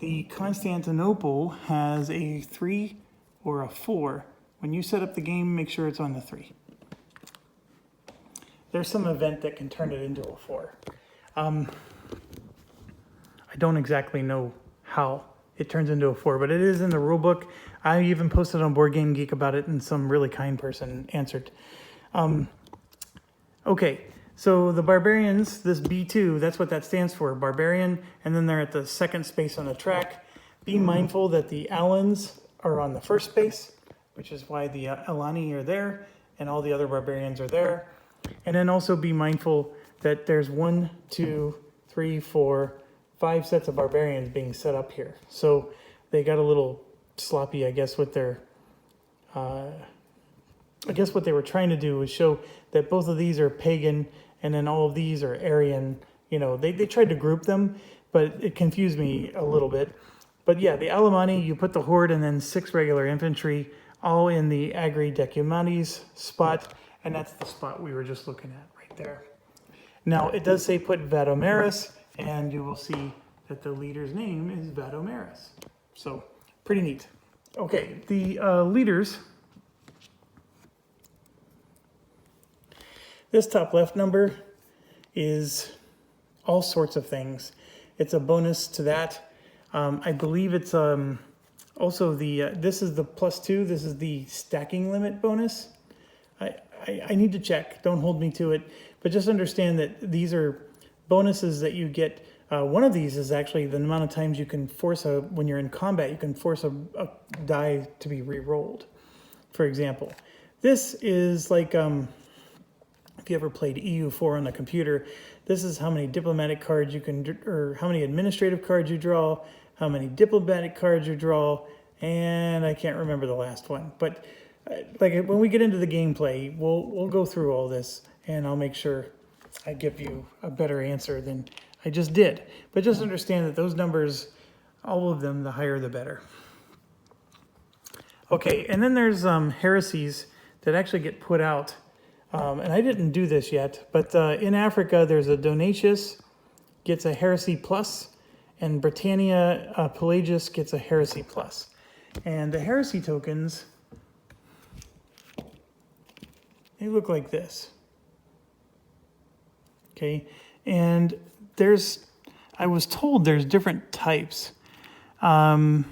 the Constantinople has a 3 or a 4. When you set up the game, make sure it's on the 3. There's some event that can turn it into a 4. I don't exactly know how it turns into a 4, but it is in the rule book. I even posted on Board Game Geek about it, and some really kind person answered. Okay, so the barbarians, this B2, that's what that stands for, barbarian, and then they're at the second space on the track. Be mindful that the Alans are on the first space, which is why the Alani are there, and all the other barbarians are there. And then also be mindful that there's 1, 2, 3, 4, 5 sets of barbarians being set up here. So they got a little sloppy, I guess, with their, I guess what they were trying to do was show that both of these are pagan and then all of these are Aryan. You know, they tried to group them, but it confused me a little bit. But yeah, the Alemanni, you put the horde and then 6 regular infantry, all in the Agri Decumates spot, and that's the spot we were just looking at right there. Now, it does say put Vadomaris, and you will see that the leader's name is Vadomaris. So, pretty neat. Okay, the leaders. This top left number is all sorts of things. It's a bonus to that. I believe it's also the, this is the +2, this is the stacking limit bonus. I need to check, don't hold me to it, but just understand that these are bonuses that you get. One of these is actually the amount of times you can force when you're in combat, you can force a die to be re-rolled, for example. This is like, if you ever played EU4 on the computer, this is how many diplomatic cards you can, or how many administrative cards you draw, how many diplomatic cards you draw, and I can't remember the last one. But like when we get into the gameplay, we'll go through all this, and I'll make sure I give you a better answer than I just did. But just understand that those numbers, all of them, the higher the better. Okay, and then there's heresies that actually get put out. And I didn't do this yet, but in Africa, there's a Donatius gets a heresy plus, and Britannia Pelagius gets a heresy plus. And the heresy tokens, they look like this. Okay, and I was told there's different types. So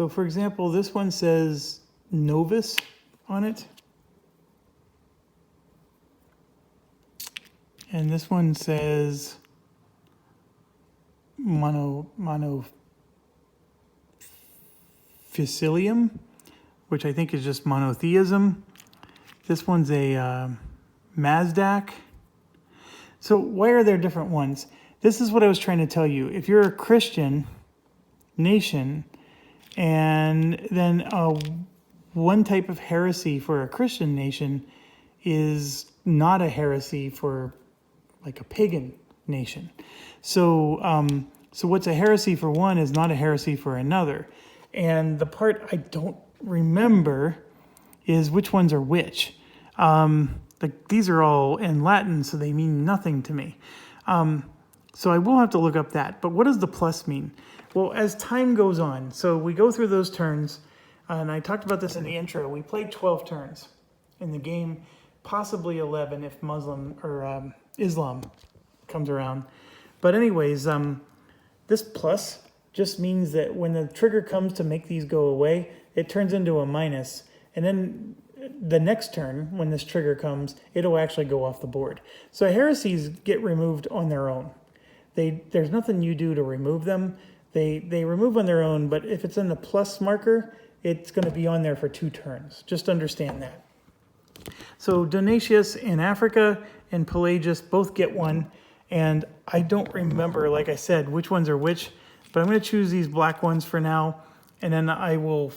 for example, this one says Novus on it. And this one says monophysilium, which I think is just monotheism. This one's a Mazdak. So why are there different ones? This is what I was trying to tell you. If you're a Christian nation, and then one type of heresy for a Christian nation is not a heresy for like a pagan nation. So so what's a heresy for one is not a heresy for another. And the part I don't remember is which ones are which. Like these are all in Latin, so they mean nothing to me. So I will have to look up that. But what does the plus mean? Well, as time goes on, so we go through those turns, and I talked about this in the intro. We played 12 turns in the game, possibly 11 if Muslim or Islam comes around. But anyways, this plus just means that when the trigger comes to make these go away, it turns into a minus. And then the next turn, when this trigger comes, it'll actually go off the board. So heresies get removed on their own. There's nothing you do to remove them. They remove on their own, but if it's in the plus marker, it's going to be on there for 2 turns. Just understand that. So Donatius in Africa and Pelagius both get one, and I don't remember, like I said, which ones are which, but I'm going to choose these black ones for now, and then I will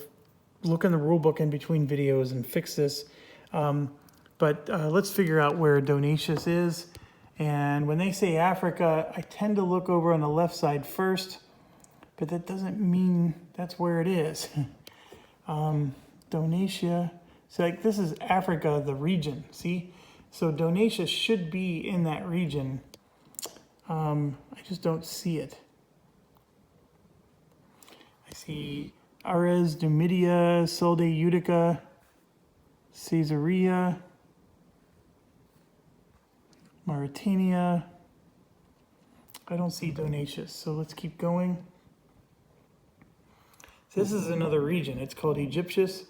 look in the rule book in between videos and fix this. But let's figure out where Donatius is, And when they say Africa, I tend to look over on the left side first, but that doesn't mean that's where it is. Donatia, so like this is Africa, the region, see? So Donatia should be in that region. I just don't see it. I see Ares, Numidia, Solde, Utica, Caesarea, Mauritania. I don't see Donatius, so let's keep going. This is another region. It's called Aegyptius,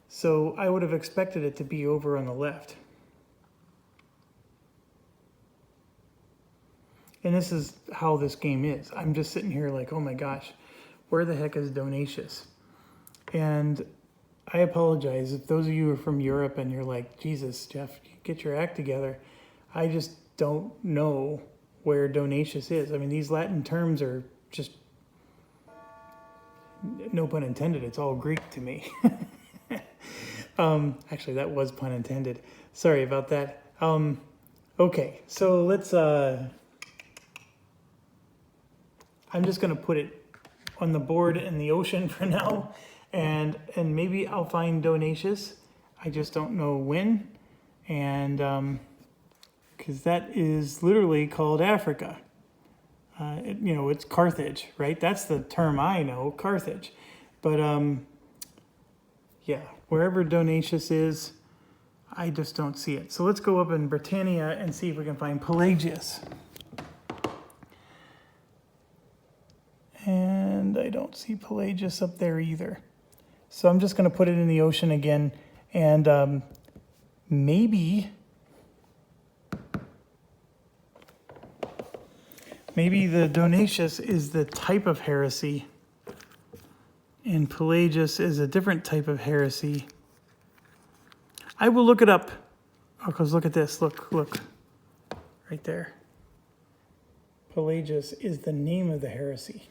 so I would have expected it to be over on the left. And this is how this game is. I'm just sitting here like, oh my gosh, where the heck is Donatius? And I apologize if those of you who are from Europe and you're like, Jesus, Jeff, get your act together. I just don't know where Donatius is. I mean, these Latin terms are just, no pun intended, it's all Greek to me. Actually, that was pun intended. Sorry about that. Okay, so let's, I'm just gonna put it on the board in the ocean for now, and maybe I'll find Donatius. I just don't know when, and because that is literally called Africa. You know, it's Carthage, right? That's the term I know, Carthage. But yeah, wherever Donatius is, I just don't see it. So let's go up in Britannia and see if we can find Pelagius. And I don't see Pelagius up there either. So I'm just going to put it in the ocean again, and maybe the Donatius is the type of heresy, and Pelagius is a different type of heresy. I will look it up. Oh, because look at this. Look. Right there. Pelagius is the name of the heresy.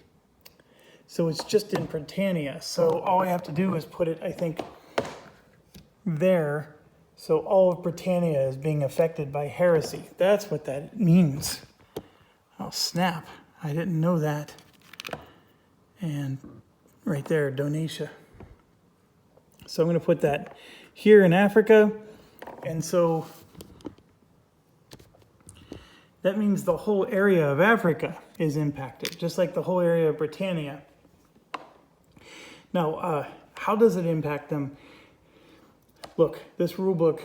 So it's just in Britannia. So all I have to do is put it, I think, there. So all of Britannia is being affected by heresy. That's what that means. Oh, snap. I didn't know that. And right there, Donatia. So I'm going to put that here in Africa. And so that means the whole area of Africa is impacted, just like the whole area of Britannia. Now, how does it impact them? Look, this rule book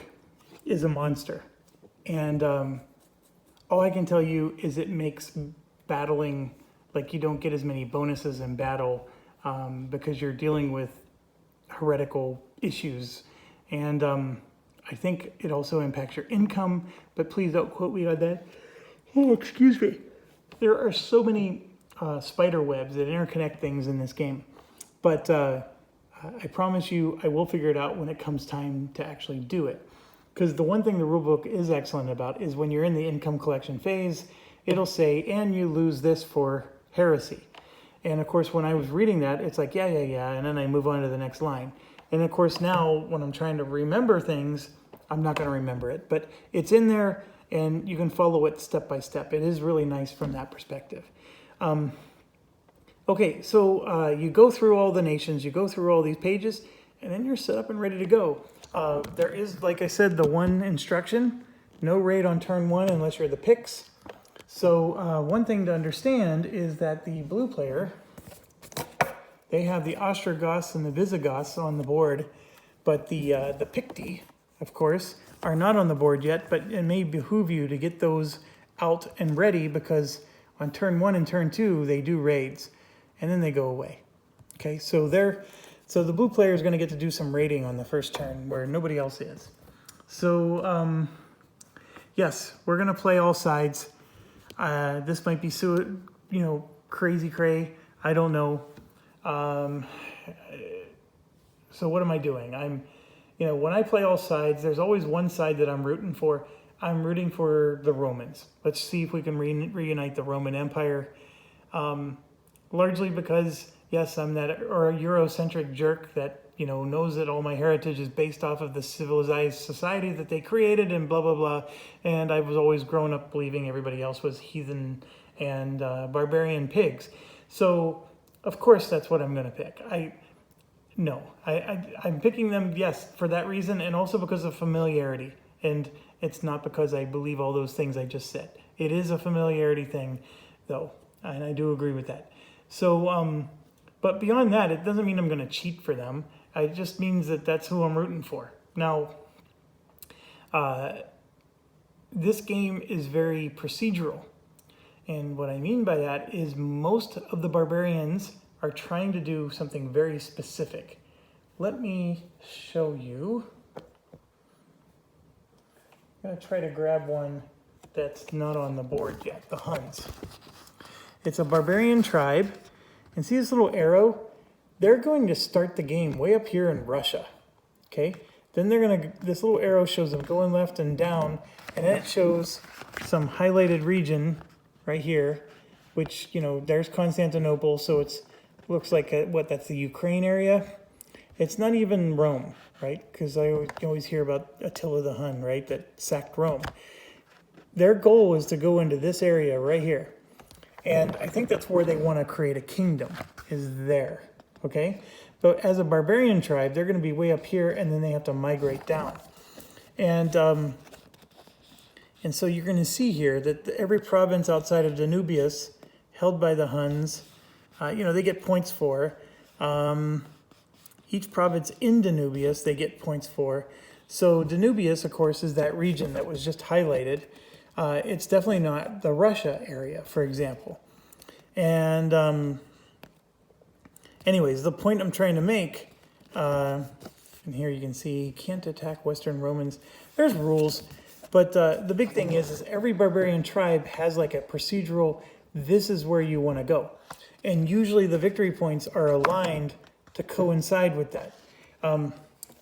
is a monster. And all I can tell you is it makes battling, like you don't get as many bonuses in battle because you're dealing with heretical issues. And I think it also impacts your income, but please don't quote me on that. Oh, excuse me. There are so many spider webs that interconnect things in this game. But I promise you, I will figure it out when it comes time to actually do it. Because the one thing the rulebook is excellent about is when you're in the income collection phase, it'll say, and you lose this for heresy. And of course, when I was reading that, it's like, yeah, and then I move on to the next line. And of course, now when I'm trying to remember things, I'm not going to remember it. But it's in there, and you can follow it step by step. It is really nice from that perspective. Okay, so you go through all the nations, you go through all these pages, and then you're set up and ready to go. There is, like I said, the one instruction, no raid on turn one unless you're the Picts. So one thing to understand is that the blue player, they have the Ostrogoths and the Visigoths on the board, but the Picti, of course, are not on the board yet, but it may behoove you to get those out and ready because on turn one and turn two, they do raids. And then they go away. Okay, so the blue player is going to get to do some raiding on the first turn where nobody else is. So yes, we're going to play all sides. This might be crazy cray. I don't know. So what am I doing? When I play all sides, there's always one side that I'm rooting for. I'm rooting for the Romans. Let's see if we can reunite the Roman Empire. Largely because, yes, I'm that Eurocentric jerk that knows that all my heritage is based off of the civilized society that they created and blah, blah, blah. And I was always growing up believing everybody else was heathen and barbarian pigs. So, of course, that's what I'm going to pick. I'm picking them, yes, for that reason, and also because of familiarity. And it's not because I believe all those things I just said. It is a familiarity thing, though, and I do agree with that. So, but beyond that, it doesn't mean I'm going to cheat for them. It just means that that's who I'm rooting for. Now, this game is very procedural. And what I mean by that is most of the barbarians are trying to do something very specific. Let me show you. I'm going to try to grab one that's not on the board yet, the Huns. It's a barbarian tribe. And see this little arrow? They're going to start the game way up here in Russia, okay? Then this little arrow shows them going left and down, and then it shows some highlighted region right here, which, there's Constantinople, so it looks like, that's the Ukraine area? It's not even Rome, right? Because you always hear about Attila the Hun, right, that sacked Rome. Their goal is to go into this area right here. And I think that's where they want to create a kingdom, is there. Okay, but as a barbarian tribe, they're going to be way up here, and then they have to migrate down. And so you're going to see here that every province outside of Danubius, held by the Huns, they get points for. Each province in Danubius, they get points for. So Danubius, of course, is that region that was just highlighted. It's definitely not the Russia area, for example. And anyways, the point I'm trying to make, and here you can see, can't attack Western Romans. There's rules, but the big thing is every barbarian tribe has like a procedural, this is where you want to go. And usually the victory points are aligned to coincide with that.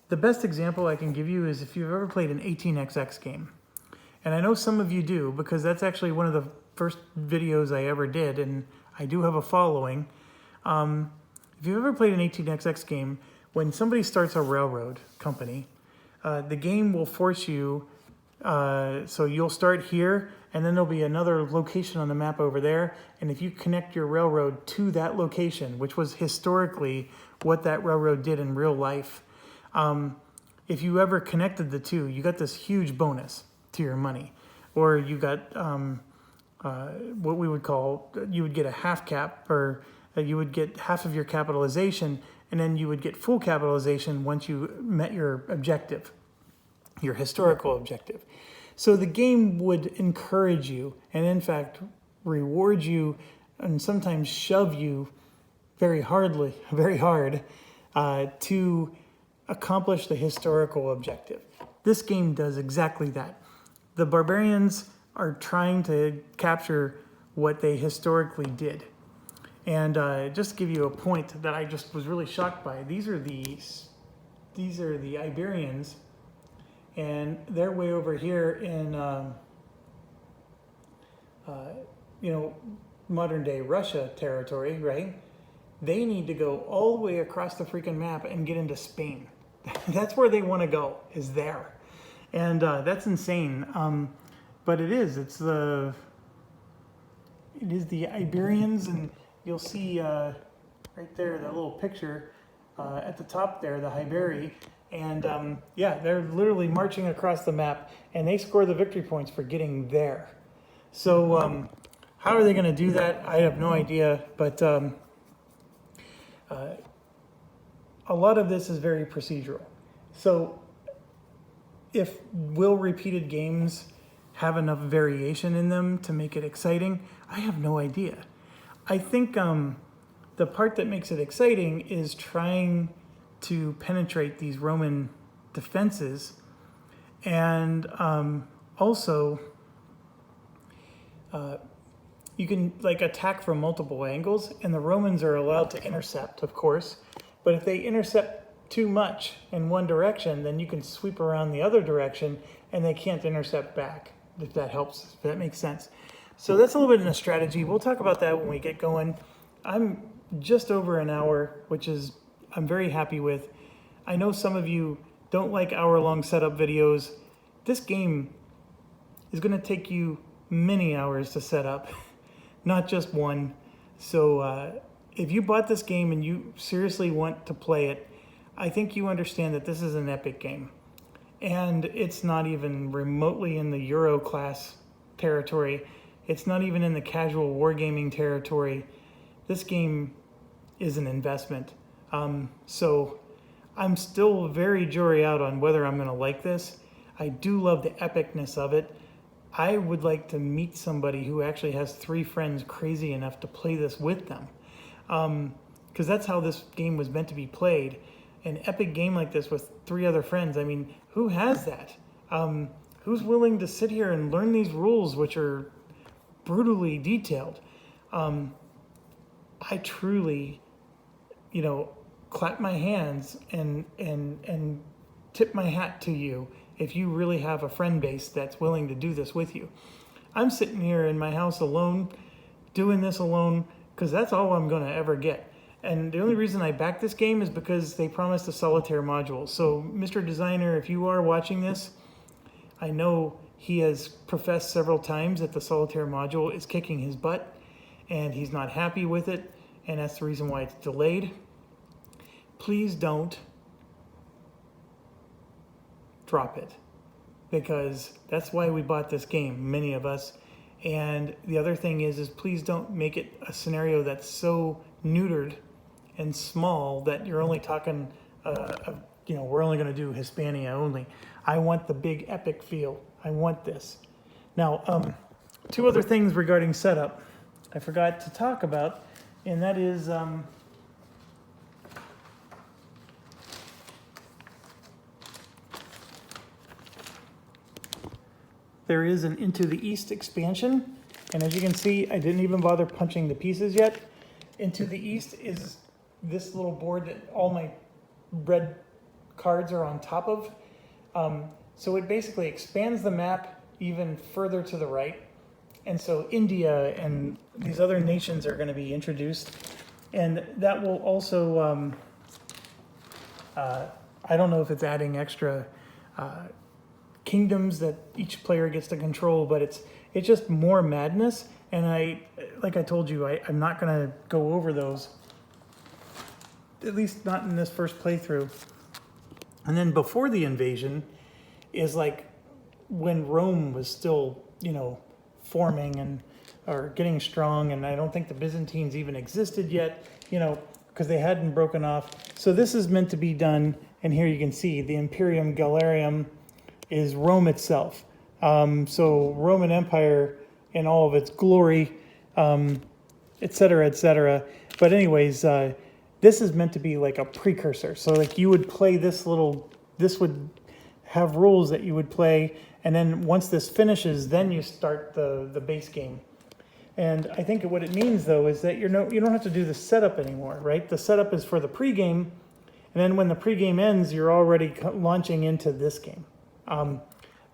The best example I can give you is if you've ever played an 18xx game. And I know some of you do, because that's actually one of the first videos I ever did, and I do have a following. If you've ever played an 18xx game, when somebody starts a railroad company, the game will force you, so you'll start here, and then there'll be another location on the map over there, and if you connect your railroad to that location, which was historically what that railroad did in real life, if you ever connected the two, you got this huge bonus to your money. Or you got what we would call, you would get a half cap, or you would get half of your capitalization, and then you would get full capitalization once you met your objective, your historical objective. So the game would encourage you, and in fact reward you, and sometimes shove you very hard to accomplish the historical objective. This game does exactly that. The barbarians are trying to capture what they historically did. And just to give you a point that I just was really shocked by, these are the Iberians, and they're way over here in modern day Russia territory, right? They need to go all the way across the freaking map and get into Spain. That's where they want to go, is there. And that's insane. But it is the Iberians, and you'll see right there, that little picture at the top there, the Hiberi. And yeah, they're literally marching across the map, and they score the victory points for getting there. So how are they going to do that? I have no idea, but a lot of this is very procedural. So will repeated games have enough variation in them to make it exciting? I have no idea. I think the part that makes it exciting is trying to penetrate these Roman defenses, and also you can attack from multiple angles, and the Romans are allowed to intercept, of course, but if they intercept too much in one direction, then you can sweep around the other direction and they can't intercept back, if that helps, if that makes sense. So that's a little bit in a strategy. We'll talk about that when we get going. I'm just over an hour, which is I'm very happy with. I know some of you don't like hour-long setup videos. This game is going to take you many hours to set up, not just one. So if you bought this game and you seriously want to play it, I think you understand that this is an epic game. And it's not even remotely in the Euro class territory. It's not even in the casual wargaming territory. This game is an investment. So I'm still very jury out on whether I'm going to like this. I do love the epicness of it. I would like to meet somebody who actually has 3 friends crazy enough to play this with them. Because that's how this game was meant to be played. An epic game like this with 3 other friends. I mean, who has that? Who's willing to sit here and learn these rules, which are brutally detailed? I truly, clap my hands and tip my hat to you if you really have a friend base that's willing to do this with you. I'm sitting here in my house alone, doing this alone, because that's all I'm going to ever get. And the only reason I backed this game is because they promised a solitaire module. So, Mr. Designer, if you are watching this, I know he has professed several times that the solitaire module is kicking his butt, and he's not happy with it, and that's the reason why it's delayed. Please don't drop it, because that's why we bought this game, many of us. And the other thing is please don't make it a scenario that's so neutered and small that you're only talking, we're only going to do Hispania only. I want the big epic feel. I want this. Now, 2 other things regarding setup I forgot to talk about, and that is there is an Into the East expansion, and as you can see, I didn't even bother punching the pieces yet. Into the East is this little board that all my red cards are on top of. So it basically expands the map even further to the right. And so India and these other nations are going to be introduced. And that will also, I don't know if it's adding extra kingdoms that each player gets to control, but it's just more madness. And like I told you, I'm not going to go over those, at least not in this first playthrough. And then before the invasion is like when Rome was still, forming or getting strong, and I don't think the Byzantines even existed yet, because they hadn't broken off. So this is meant to be done, and here you can see the Imperium Galerium is Rome itself. So Roman Empire in all of its glory, et cetera, et cetera. But anyways, this is meant to be like a precursor. So like you would play this would have rules that you would play, and then once this finishes, then you start the base game. And I think what it means though is that you don't have to do the setup anymore, right? The setup is for the pregame, and then when the pregame ends, you're already launching into this game.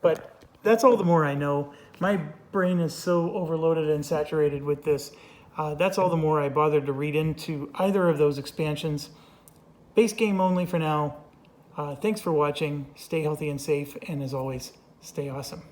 But that's all the more I know. My brain is so overloaded and saturated with this. That's all the more I bothered to read into either of those expansions. Base game only for now. Thanks for watching. Stay healthy and safe, and as always, stay awesome.